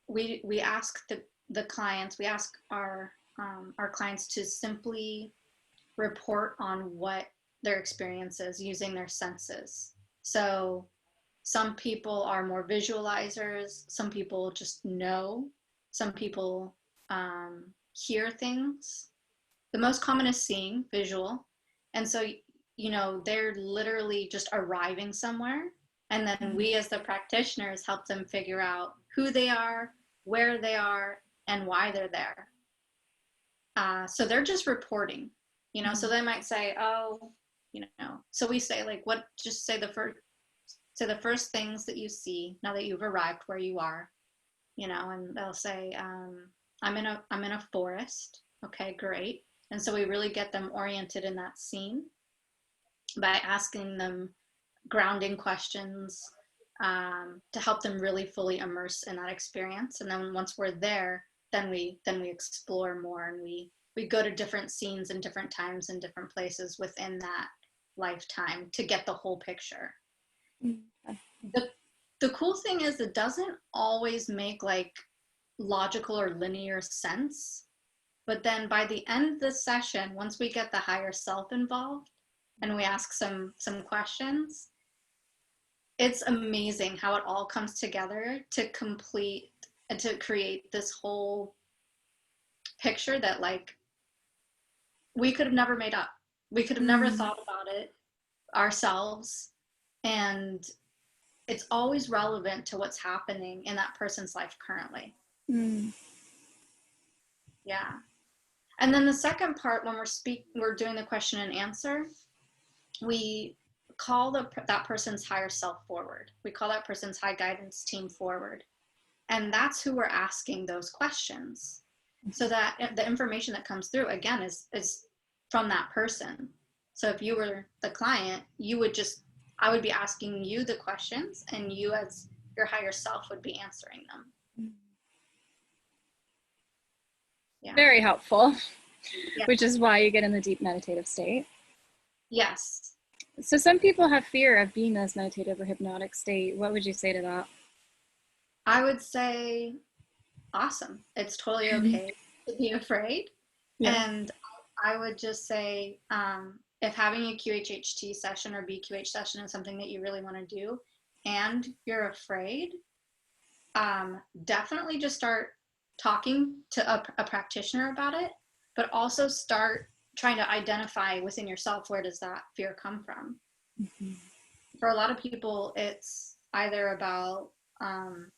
we ask the clients, we ask our clients to simply report on what their experience is using their senses. So some people are more visualizers, some people just know, some people hear things. The most common is seeing, visual. And so, they're literally just arriving somewhere. And then we, as the practitioners, help them figure out who they are, where they are, and why they're there. So they're just reporting, so they might say, oh, so we say, like, what, just say the first things that you see now that you've arrived where you are, and they'll say, I'm in a forest. Okay, great. And so we really get them oriented in that scene by asking them grounding questions, to help them really fully immerse in that experience. And then once we're there, then we explore more, and we go to different scenes and different times and different places within that lifetime to get the whole picture. Mm-hmm. The cool thing is, it doesn't always make like logical or linear sense. But then by the end of the session, once we get the higher self involved and we ask some questions, it's amazing how it all comes together to complete and to create this whole picture that, like, we could have never made up. We could have never thought about it ourselves. And it's always relevant to what's happening in that person's life currently. Mm-hmm. Yeah. And then the second part, when we're doing the question and answer, we call that person's higher self forward. We call that person's high guidance team forward. And that's who we're asking those questions. So that the information that comes through, again, is from that person. So if you were the client, I would be asking you the questions, and you, as your higher self, would be answering them. Yeah. Very helpful, Yeah. which is why you get in the deep meditative state. Yes. So some people have fear of being in this meditative or hypnotic state. What would you say to that? I would say, awesome. It's totally okay to be afraid. Yeah. And I would just say, if having a QHHT session or BQH session is something that you really want to do and you're afraid, definitely just start talking to a practitioner about it, but also start trying to identify within yourself, where does that fear come from? Mm-hmm. For a lot of people, it's either about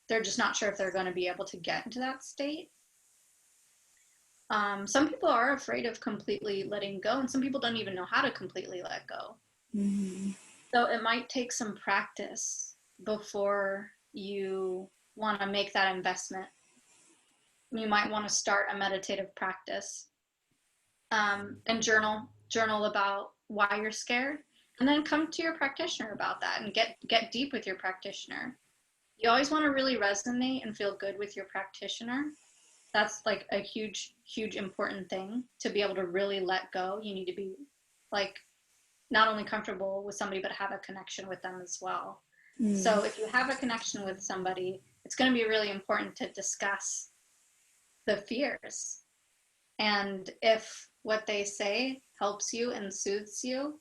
they're just not sure if they're going to be able to get into that state. Some people are afraid of completely letting go, and some people don't even know how to completely let go. Mm-hmm. So it might take some practice before you want to make that investment. You might want to start a meditative practice, and journal about why you're scared. And then come to your practitioner about that and get deep with your practitioner. You always want to really resonate and feel good with your practitioner. That's like a huge, huge important thing to be able to really let go. You need to be like not only comfortable with somebody, but have a connection with them as well. So if you have a connection with somebody, it's going to be really important to discuss the fears. And if what they say helps you and soothes you,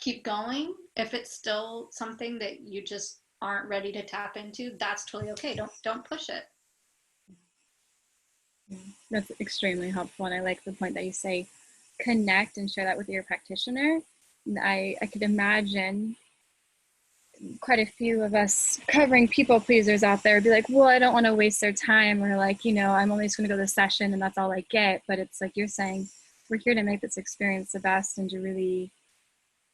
keep going. If it's still something that you just aren't ready to tap into, that's totally okay. Don't push it. That's extremely helpful. And I like the point that you say connect and share that with your practitioner. I could imagine quite a few of us covering people pleasers out there be like, well, I don't want to waste their time, or like, you know, I'm only just going to go to the session and that's all I get. But it's like you're saying, we're here to make this experience the best and to really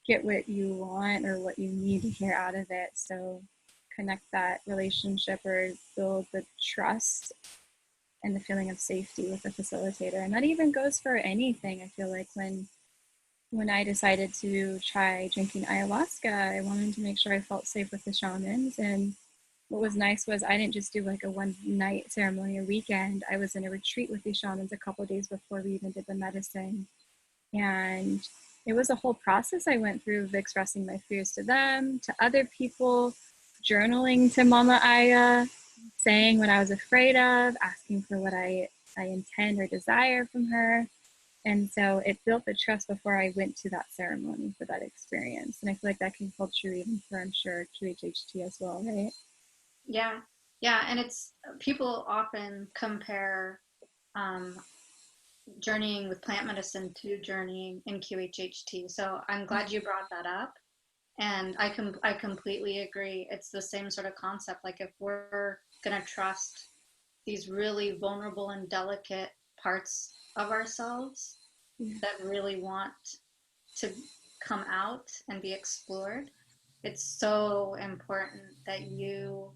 get what you want or what you need to hear out of it. So connect that relationship or build the trust and the feeling of safety with the facilitator. And that even goes for anything. I feel like when I decided to try drinking ayahuasca, I wanted to make sure I felt safe with the shamans. And what was nice was I didn't just do like a one night ceremony or weekend. I was in a retreat with these shamans a couple of days before we even did the medicine. And it was a whole process I went through of expressing my fears to them, to other people, journaling to Mama Aya, saying what I was afraid of, asking for what I intend or desire from her. And so it built the trust before I went to that ceremony for that experience. And I feel like that can hold true even for, I'm sure, QHHT as well, right? Yeah. Yeah. And it's, people often compare journeying with plant medicine to journeying in QHHT. So I'm glad you brought that up. And I completely agree. It's the same sort of concept. Like if we're going to trust these really vulnerable and delicate parts of ourselves that really want to come out and be explored, it's so important that you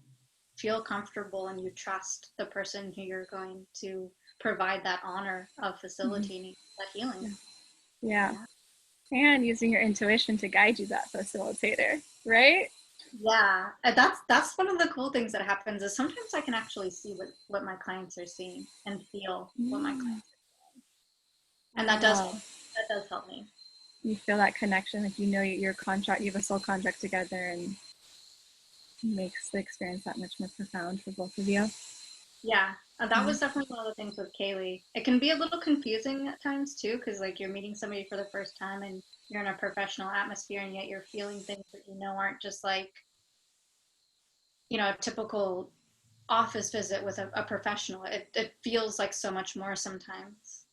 feel comfortable and you trust the person who you're going to provide that honor of facilitating that healing. Yeah. And using your intuition to guide you, that facilitator, right? Yeah, that's one of the cool things that happens is sometimes I can actually see what my clients are seeing and feel what my clients are seeing. And that does help me. You feel that connection, like you know your contract, you have a soul contract together, and makes the experience that much more profound for both of you. Yeah, that was definitely one of the things with Kaylee. It can be a little confusing at times too, because like you're meeting somebody for the first time and you're in a professional atmosphere, and yet you're feeling things that you know aren't just like, you know, a typical office visit with a professional. It feels like so much more sometimes.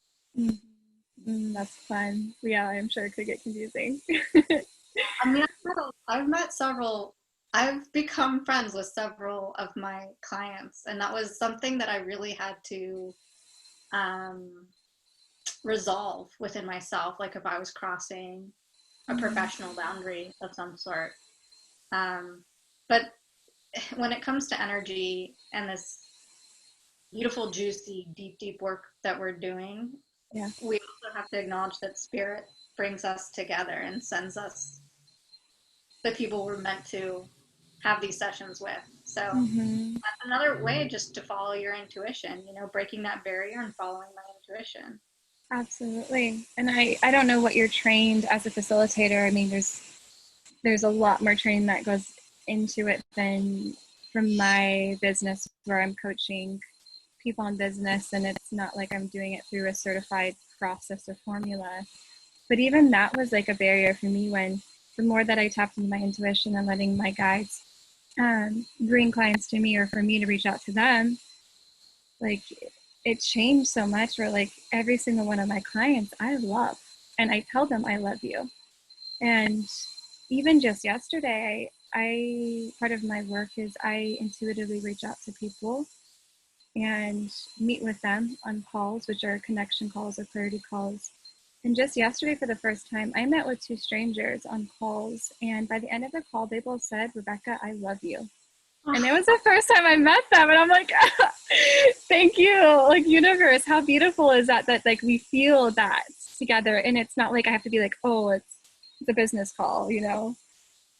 That's fun. Yeah, I'm sure it could get confusing. I mean, I've met several, I've become friends with several of my clients, and that was something that I really had to um, resolve within myself, like if I was crossing a professional boundary of some sort. But when it comes to energy and this beautiful, juicy, deep, deep work that we're doing, Yeah. we also have to acknowledge that spirit brings us together and sends us the people we're meant to have these sessions with. So that's another way just to follow your intuition, you know, breaking that barrier and following my intuition. Absolutely. And I don't know what you're trained as a facilitator. I mean, there's a lot more training that goes into it than from my business where I'm coaching people in business, and it's not like I'm doing it through a certified process or formula. But even that was like a barrier for me when the more that I tapped into my intuition and letting my guides bring clients to me or for me to reach out to them, like it changed so much where like every single one of my clients I love, and I tell them I love you. And even just yesterday, I part of my work is I intuitively reach out to people and meet with them on calls, which are connection calls or clarity calls. And just yesterday, for the first time, I met with two strangers on calls. And by the end of the call, they both said, Rebekah, I love you. And it was the first time I met them. And I'm like, thank you. Like, universe, how beautiful is that like we feel that together. And it's not like I have to be like, oh, it's the business call, you know?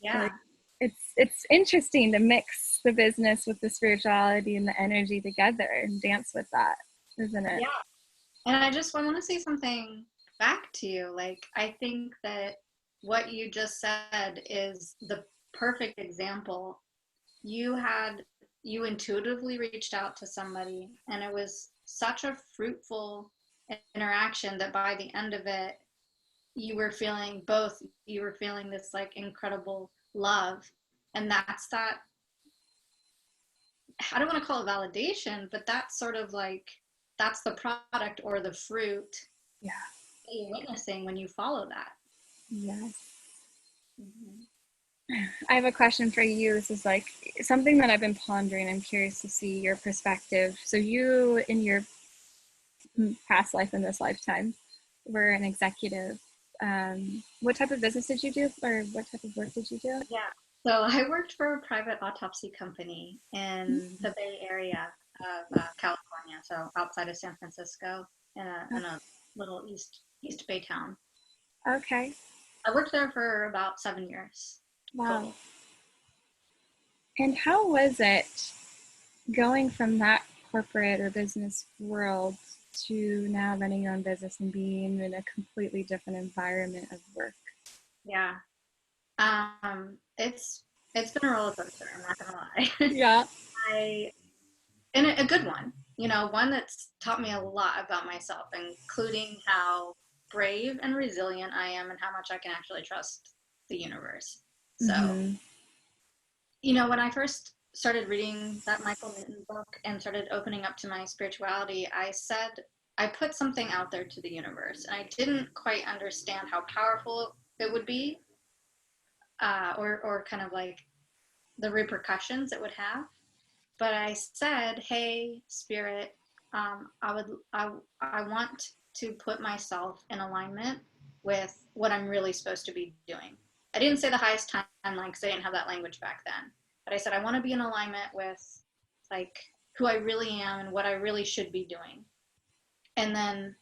Yeah. Like it's interesting to mix the business with the spirituality and the energy together and dance with that, isn't it? Yeah. And I just want to say something back to you. Like, I think that what you just said is the perfect example. You had, you intuitively reached out to somebody, and it was such a fruitful interaction that by the end of it, you were feeling both, you were feeling this like incredible love. And that's that, I don't want to call it validation, but that's sort of like, that's the product or the fruit Yeah. that you're witnessing when you follow that. Yes. Mm-hmm. I have a question for you. This is like something that I've been pondering. I'm curious to see your perspective. So you, in your past life and this lifetime, were an executive. What type of business did you do, or what type of work did you do? Yeah. So I worked for a private autopsy company in Mm-hmm. the Bay Area of California, so outside of San Francisco, in a little East Bay town. Okay. I worked there for about 7 years Wow. total. And how was it going from that corporate or business world to now running your own business and being in a completely different environment of work? Yeah. It's been a roller coaster. I'm not gonna lie. Yeah. I and a good one. You know, one that's taught me a lot about myself, including how brave and resilient I am, and how much I can actually trust the universe. So, Mm-hmm. you know, when I first started reading that Michael Newton book and started opening up to my spirituality, I put something out there to the universe, and I didn't quite understand how powerful it would be, or kind of like the repercussions it would have. But I said, "Hey, spirit, I want to put myself in alignment with what I'm really supposed to be doing." I didn't say the highest timeline because I didn't have that language back then. But I said I want to be in alignment with like who I really am and what I really should be doing. And then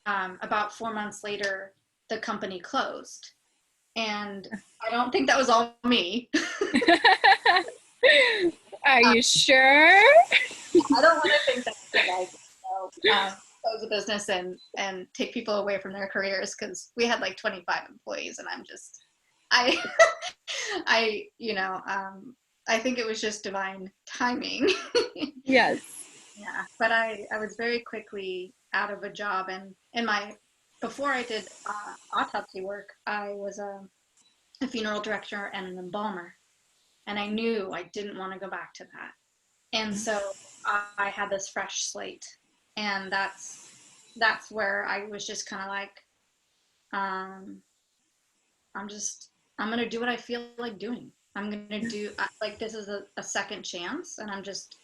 about 4 months later, the company closed, and I don't think that was all me. Are you sure? I don't want to think that because close a business and take people away from their careers, because we had like 25 employees, and I I think it was just divine timing. Yes. Yeah, but I was very quickly out of a job, and in my before I did autopsy work, I was a funeral director and an embalmer, and I knew I didn't want to go back to that. And so I had this fresh slate, and that's where I was just kind of like, um, I'm gonna do what I feel like doing. I'm gonna do like this is a second chance, and I'm just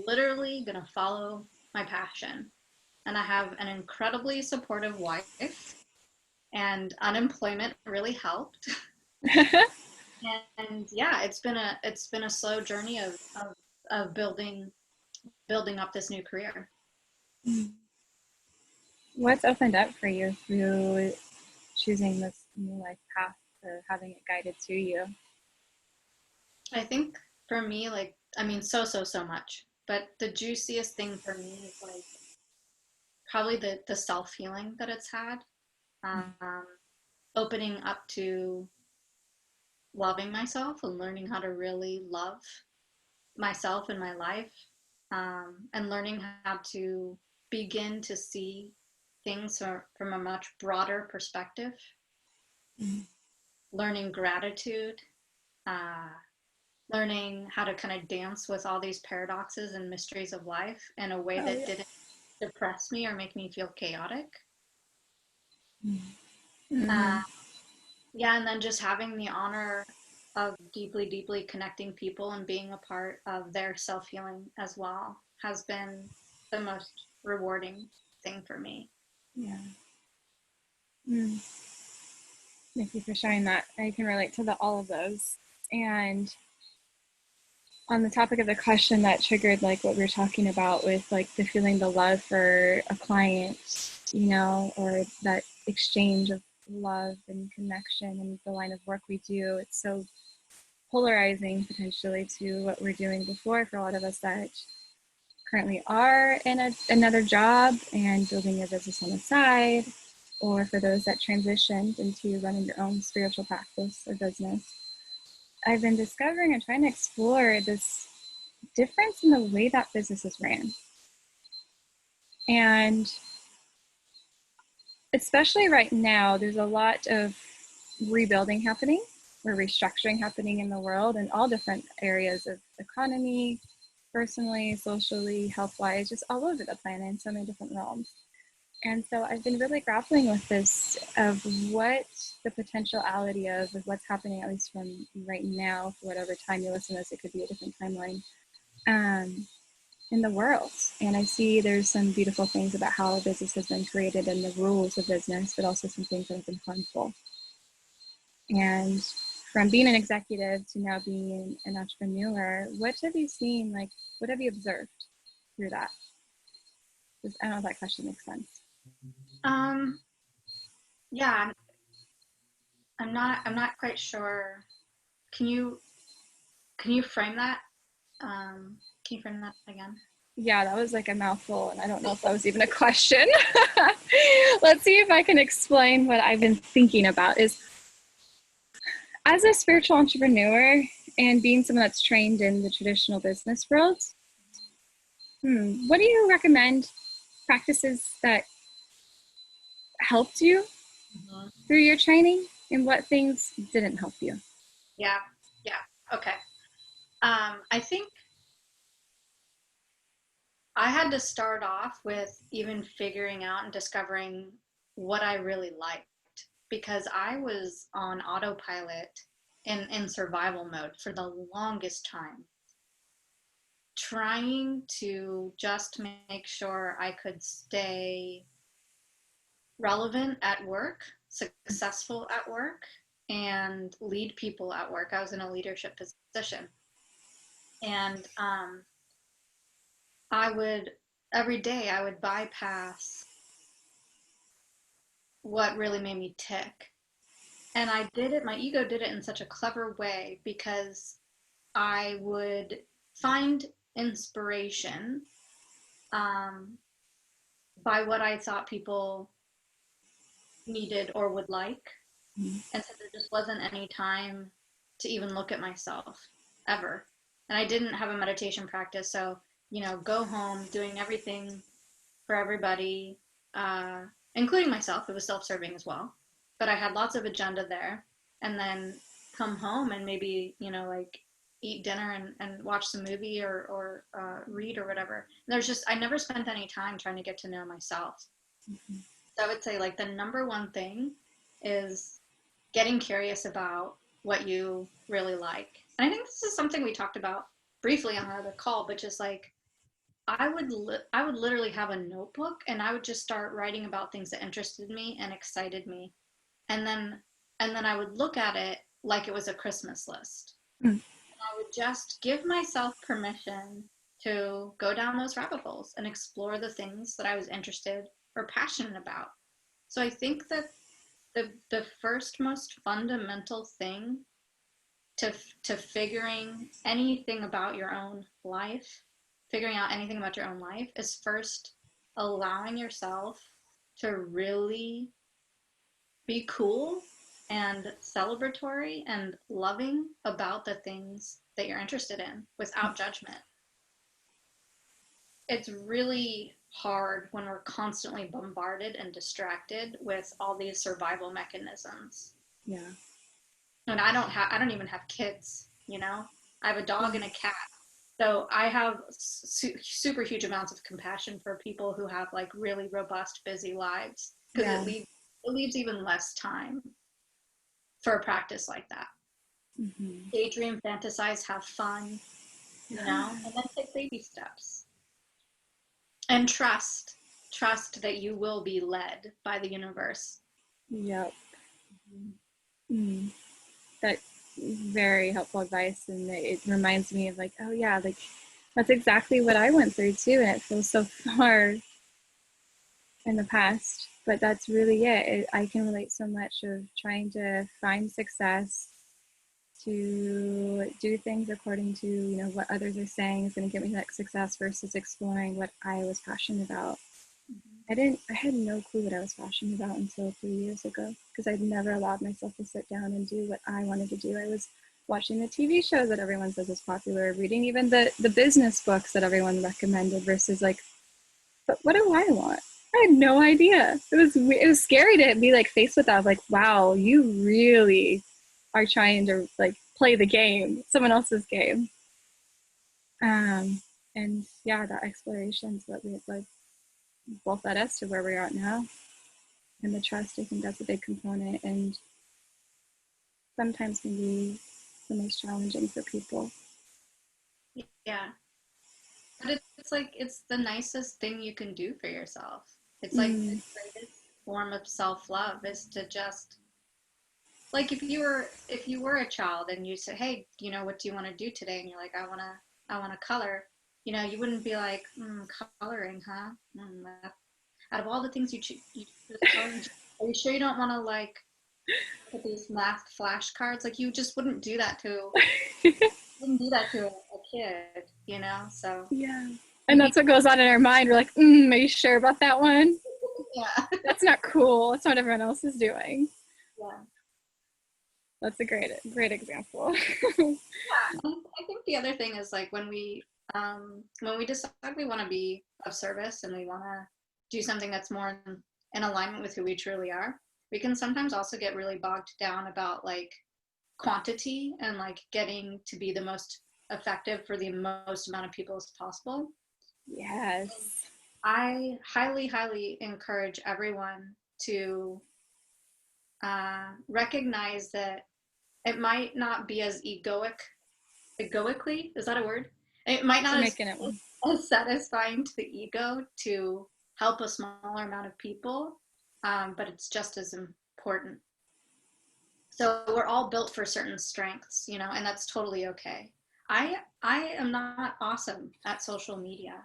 literally gonna follow my passion. And I have an incredibly supportive wife, and unemployment really helped. And yeah, it's been a slow journey of building up this new career. What's opened up for you through choosing this new life path or having it guided to you? I think for me, like, I mean, so much. But the juiciest thing for me is like probably the self healing that it's had, um, opening up to loving myself and learning how to really love myself and my life, and learning how to begin to see things from a much broader perspective, Mm. learning gratitude, uh, learning how to kind of dance with all these paradoxes and mysteries of life in a way Oh, that yeah. didn't depress me or make me feel chaotic. Mm-hmm. Uh, yeah, and then just having the honor of deeply connecting people and being a part of their self healing as well has been the most rewarding thing for me. Yeah. Mm. Thank you for sharing that. I can relate to all of those. And on the topic of the question that triggered like what we were talking about with like the feeling the love for a client, you know, or that exchange of love and connection and the line of work we do. It's so polarizing potentially to what we're doing before for a lot of us that currently are in another job and building a business on the side, or for those that transitioned into running your own spiritual practice or business. I've been discovering and trying to explore this difference in the way that business is ran. And especially right now, there's a lot of rebuilding happening or restructuring happening in the world in all different areas of economy, personally, socially, health-wise, just all over the planet in so many different realms. And so I've been really grappling with this of what the potentiality of what's happening, at least from right now, for whatever time you listen to this, it could be a different timeline, in the world. And I see there's some beautiful things about how business has been created and the rules of business, but also some things that have been harmful. And from being an executive to now being an entrepreneur, what have you seen, like, what have you observed through that? I don't know if that question makes sense. Yeah, I'm not quite sure. Can you frame that? Can you frame that again? Yeah, that was like a mouthful, and I don't know if that was even a question. Let's see if I can explain what I've been thinking about. Is as a spiritual entrepreneur and being someone that's trained in the traditional business world, what do you recommend practices that helped you through your training, and what things didn't help you? Yeah, yeah, okay. I think I had to start off with even figuring out and discovering what I really liked because I was on autopilot in survival mode for the longest time, trying to just make sure I could stay relevant at work, successful at work, and lead people at work. I was in a leadership position. And I would, every day, I would bypass what really made me tick. And I did it, my ego did it in such a clever way because I would find inspiration by what I thought people needed or would like. And so there just wasn't any time to even look at myself ever. And I didn't have a meditation practice. So, go home doing everything for everybody, including myself. It was self serving as well. But I had lots of agenda there. And then come home and maybe, like eat dinner and watch some movie or read or whatever. I never spent any time trying to get to know myself. So I would say, like, the number one thing is getting curious about what you really like. And I think this is something we talked about briefly on our other call, but just like I would literally have a notebook and I would just start writing about things that interested me and excited me. And then I would look at it like it was a Christmas list. And I would just give myself permission to go down those rabbit holes and explore the things that I was interested or passionate about. So I think that the first most fundamental thing to figuring anything about your own life, figuring out anything about your own life, is first allowing yourself to really be cool and celebratory and loving about the things that you're interested in without judgment. It's really hard when we're constantly bombarded and distracted with all these survival mechanisms. Yeah. And I don't even have kids, I have a dog and a cat. So I have super huge amounts of compassion for people who have like really robust, busy lives because it leaves even less time for a practice like that. Daydream, fantasize, have fun, and then take baby steps. And trust that you will be led by the universe. Yep. That's very helpful advice, and it reminds me of like, oh yeah, like that's exactly what I went through too, and it feels so far in the past, but that's really it. I can relate so much of trying to find success, to do things according to, you know, what others are saying is going to get me that success versus exploring what I was passionate about. I had no clue what I was passionate about until 3 years ago, because I'd never allowed myself to sit down and do what I wanted to do. I was watching the TV shows that everyone says is popular, reading even the business books that everyone recommended versus like, but what do I want? I had no idea. It was scary to be like faced with that. Like, wow, you really are trying to like play the game, someone else's game. Um, and yeah, that exploration is what we like both led us to where we're at now. And the trust, I think that's a big component, and sometimes can be the most challenging for people. Yeah. But it's like, it's the nicest thing you can do for yourself. It's like the Mm, greatest form of self-love is to just, like, if you were a child and you said, hey, what do you want to do today? And you're like, I want to color. You wouldn't be like, coloring, huh? Out of all the things you choose coloring, are you sure you don't want to like put these math flashcards? Like, you just wouldn't do that to a kid. So yeah. you And need, that's what goes on in our mind. We're like, are you sure about that one? yeah, That's not cool. That's what everyone else is doing. yeah. That's a great example. And I think the other thing is like when we decide we want to be of service and we want to do something that's more in alignment with who we truly are, we can sometimes also get really bogged down about like quantity and like getting to be the most effective for the most amount of people as possible. Yes. I highly, highly encourage everyone to recognize that it might not be as egoically, is that a word? It might We're not making it one. as satisfying to the ego to help a smaller amount of people, but it's just as important. So we're all built for certain strengths, and that's totally okay. I am not awesome at social media,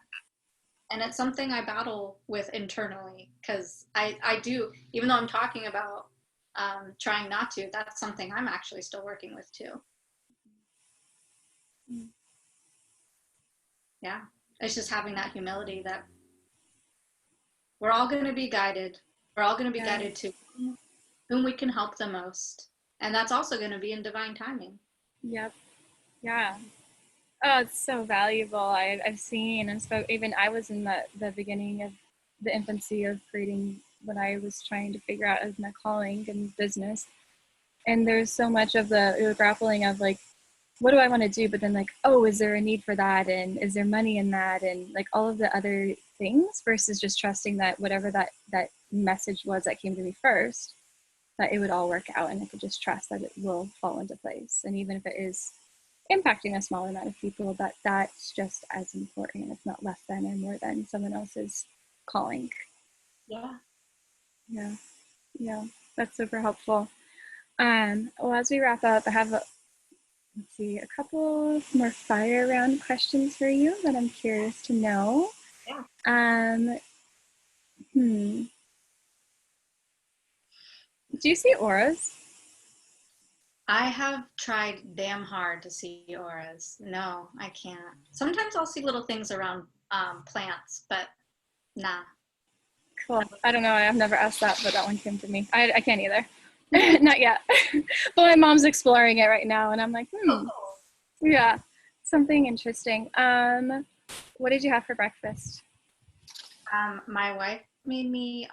and it's something I battle with internally because I do, even though I'm talking about trying not to, that's something I'm actually still working with too. Yeah, it's just having that humility that we're all going to be guided. We're all going to be Yeah. guided to whom we can help the most. And that's also going to be in divine timing. Yep. Yeah. Oh, it's so valuable. I've seen and spoke. Even I was in the beginning of the infancy of creating what I was trying to figure out as my calling in business. And there's so much of the grappling of like, what do I want to do? But then like, oh, is there a need for that? And is there money in that? And like all of the other things versus just trusting that whatever that message was that came to me first, that it would all work out and I could just trust that it will fall into place. And even if it is impacting a smaller amount of people, that's just as important, if not less than or more than someone else's calling. Yeah. Yeah. Yeah. That's super helpful. Well, as we wrap up, I have let's see, a couple more fire round questions for you that I'm curious to know. Yeah. Um, hmm. Do you see auras? I have tried damn hard to see auras. No, I can't. Sometimes I'll see little things around plants, but nah. Cool. I don't know. I've never asked that, but that one came to me. I can't either. Not yet. But my mom's exploring it right now, and I'm like, Oh, yeah, something interesting. What did you have for breakfast? my wife made me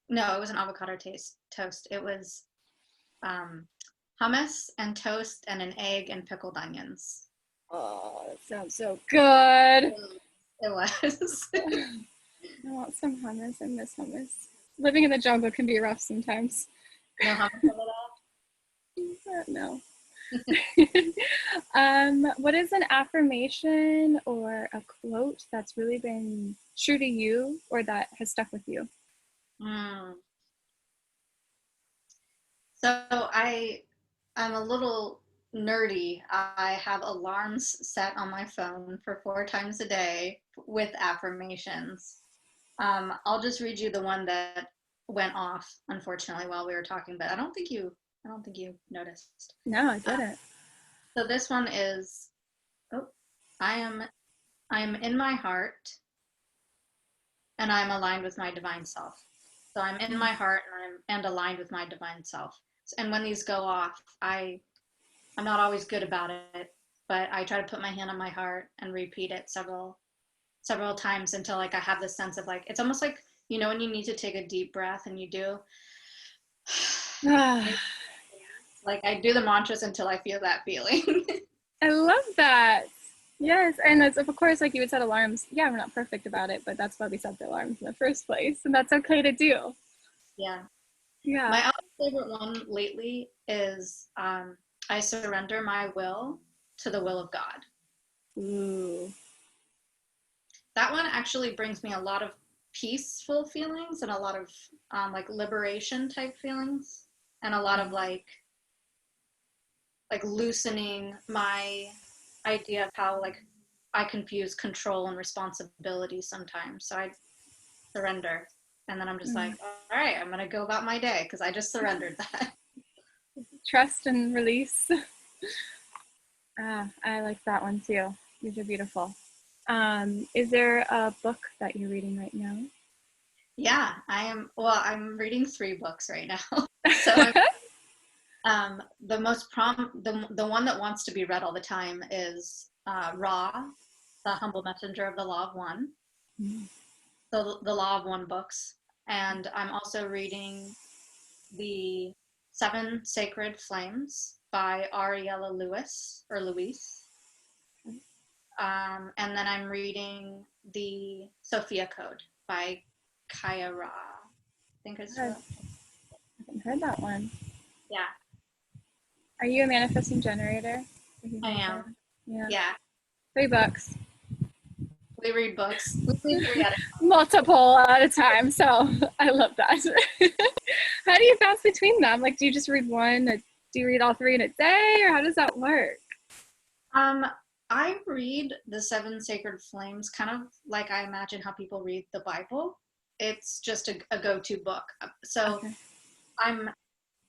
no, it was an avocado toast. It was um, hummus and toast and an egg and pickled onions. Oh, that sounds so good. It was. I want some hummus. I miss hummus. Living in the jungle can be rough sometimes. No hummus over No. What is an affirmation or a quote that's really been true to you or that has stuck with you? there. So I'm a little nerdy. I have alarms set on my phone for 4 times a day with affirmations. I'll just read you the one that went off, unfortunately, while we were talking, but I don't think you noticed. No, I Uh, didn't. so this one is, oh, I am, I am in my heart, and I'm aligned with my divine self. So I'm in my heart, and aligned with my divine self. And when these go off, I'm not always good about it, but I try to put my hand on my heart and repeat it several times until like I have this sense of like, it's almost like, you know, when you need to take a deep breath and you do, Ah, like I do the mantras until I feel that feeling. I love that. Yes, and it's of course like you would set alarms. Yeah, we're not perfect about it, but that's why we set the alarms in the first place, and that's okay to do. Yeah. Yeah. My other favorite one lately is I surrender my will to the will of God. Ooh. That one actually brings me a lot of peaceful feelings and a lot of like liberation type feelings and a lot of like loosening my idea of how like I confuse control and responsibility sometimes. So I surrender. And then I'm just like, Mm. all right, I'm going to go about my day because I just surrendered that. Trust and release. Ah, I like that one too. These are beautiful. Is there a book that you're reading right now? Yeah, well, I'm reading 3 books right now. So I'm, the one that wants to be read all the time is Ra, The Humble Messenger of the Law of One, the Law of One books. And I'm also reading the Seven Sacred Flames by Ariella Lewis or Louise. And then I'm reading the Sophia Code by Kaya Ra. I think it's I haven't heard that one. yeah, Are you a manifesting generator? I am. Yeah. Yeah, 3 books. we read books. We read 3 at a Multiple at a time. So I love that. How do you bounce between them? Like, do you just read one? Do you read all 3 in a day? Or how does that work? time. I read the Seven Sacred Flames kind of like I imagine how people read the Bible. It's just a go-to book. So Okay. I'm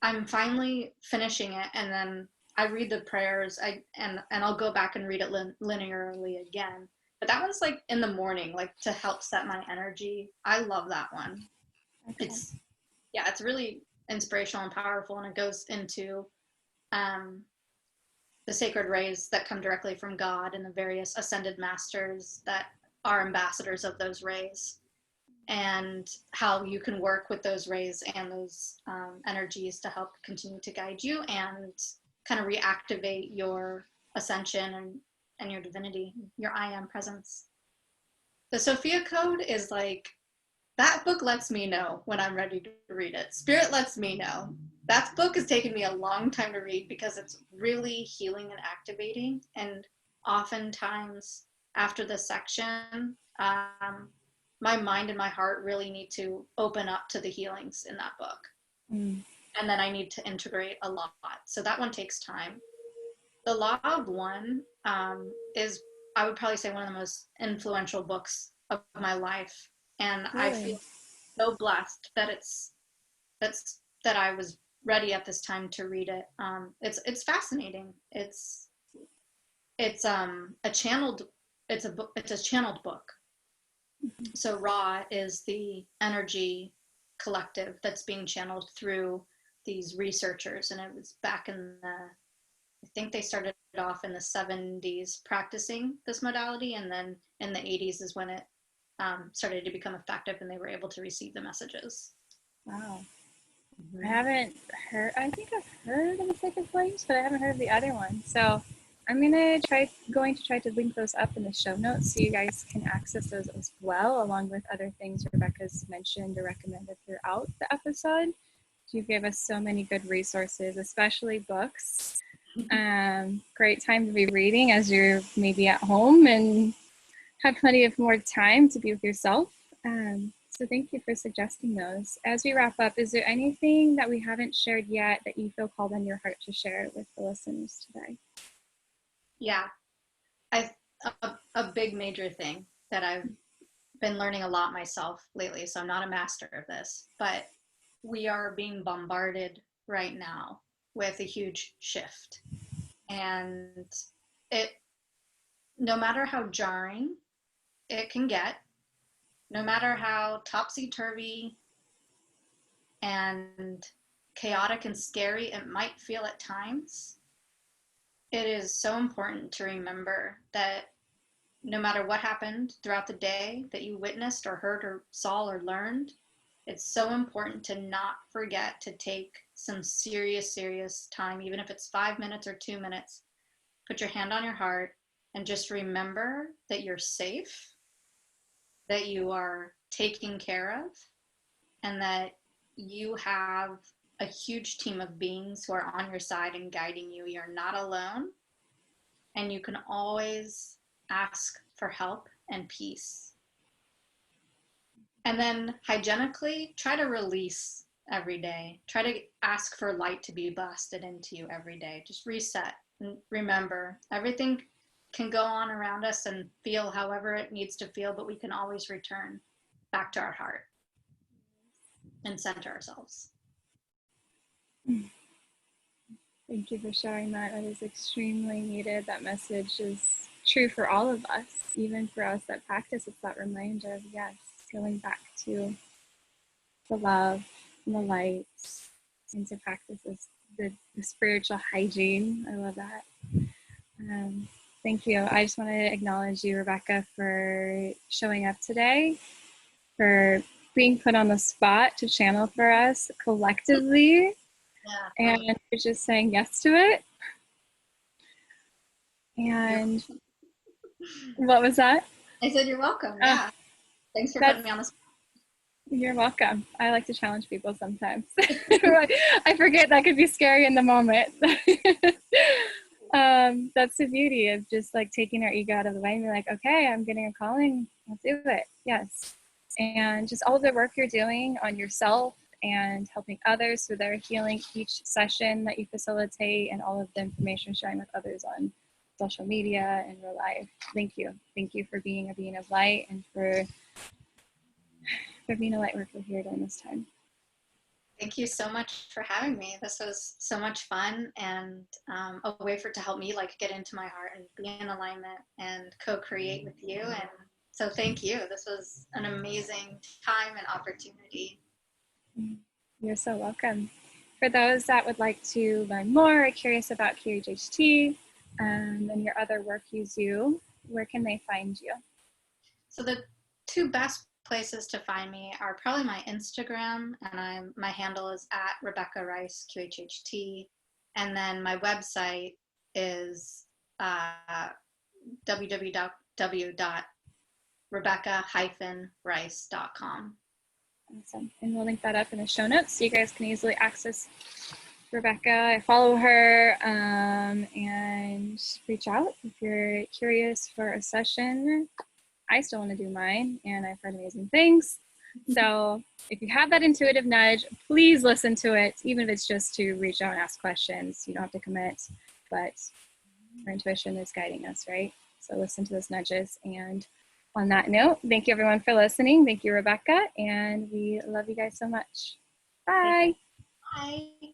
I'm finally finishing it, and then I read the prayers. And I'll go back and read it linearly again. But that one's like in the morning, like to help set my energy. I love that one. Okay. It's yeah, it's really inspirational and powerful, and it goes into um, the sacred rays that come directly from God and the various ascended masters that are ambassadors of those rays, and how you can work with those rays and those energies to help continue to guide you and kind of reactivate your ascension and your divinity, your I am presence. The Sophia Code is like, that book lets me know when I'm ready to read it. Spirit lets me know. That book has taken me a long time to read because it's really healing and activating. And oftentimes, after the section, my mind and my heart really need to open up to the healings in that book. Mm. And then I need to integrate a lot. So that one takes time. The Law of One is, I would probably say, one of the most influential books of my life. And I feel Really? so blessed that that I was ready at this time to read it. It's fascinating. It's a channeled it's a book it's a channeled book. So Ra is the energy collective that's being channeled through these researchers, and it was back in the, I think they started off in the 70s practicing this modality, and then in the 80s is when it started to become effective and they were able to receive the messages. Wow. I Mm-hmm. haven't heard, I think I've heard of the Sacred Flames, but I haven't heard of the other one. So I'm going to try to link those up in the show notes so you guys can access those as well, along with other things Rebekah's mentioned or recommended throughout the episode. You gave us so many good resources, especially books. Great time to be reading as you're maybe at home and have plenty of more time to be with yourself. So thank you for suggesting those. As we wrap up, is there anything that we haven't shared yet that you feel called on your heart to share with the listeners today? Yeah, I a big major thing that I've been learning a lot myself lately, so I'm not a master of this, but we are being bombarded right now with a huge shift. And it, no matter how jarring it can get, no matter how topsy-turvy and chaotic and scary it might feel at times, it is so important to remember that no matter what happened throughout the day that you witnessed or heard or saw or learned, it's so important to not forget to take some serious, serious time, even if it's 5 minutes or 2 minutes. Put your hand on your heart and just remember that you're safe, that you are taken care of, and that you have a huge team of beings who are on your side and guiding you. You're not alone, and you can always ask for help and peace. And then hygienically, try to release every day. Try to ask for light to be blasted into you every day. Just reset and remember, everything can go on around us and feel however it needs to feel, but we can always return back to our heart and center ourselves. Thank you for sharing that. That is extremely needed. That message is true for all of us, even for us that practice. It's that reminder of, yes, going back to the love and the light, and to practice the spiritual hygiene. I love that. Thank you. I just want to acknowledge you, Rebekah, for showing up today, for being put on the spot to channel for us collectively. Yeah. And you're just saying yes to it. And what was that? I said you're welcome. Yeah. Thanks for putting me on the spot. You're welcome. I like to challenge people sometimes. I forget that could be scary in the moment. That's the beauty of just like taking our ego out of the way and be like, okay, I'm getting a calling. I'll do it. Yes. And just all the work you're doing on yourself and helping others through their healing each session that you facilitate, and all of the information sharing with others on social media and real life. Thank you. Thank you for being a being of light, and for being a light worker here during this time. Thank you so much for having me. This was so much fun, and a way to help me like get into my heart and be in alignment and co-create with you. And so thank you. This was an amazing time and opportunity. You're so welcome. For those that would like to learn more or curious about QHHT and your other work you do, where can they find you? So the two best places to find me are probably my Instagram, and my handle is at Rebekah Rice QHHT, and then my website is www.rebekah-rice.com. Awesome. And we'll link that up in the show notes so you guys can easily access Rebekah. I follow her, and reach out if you're curious for a session. I still want to do mine, and I've heard amazing things. So if you have that intuitive nudge, please listen to it, even if it's just to reach out and ask questions. You don't have to commit, but our intuition is guiding us, right? So listen to those nudges. And on that note, thank you everyone for listening. Thank you, Rebekah, and we love you guys so much. Bye. Bye.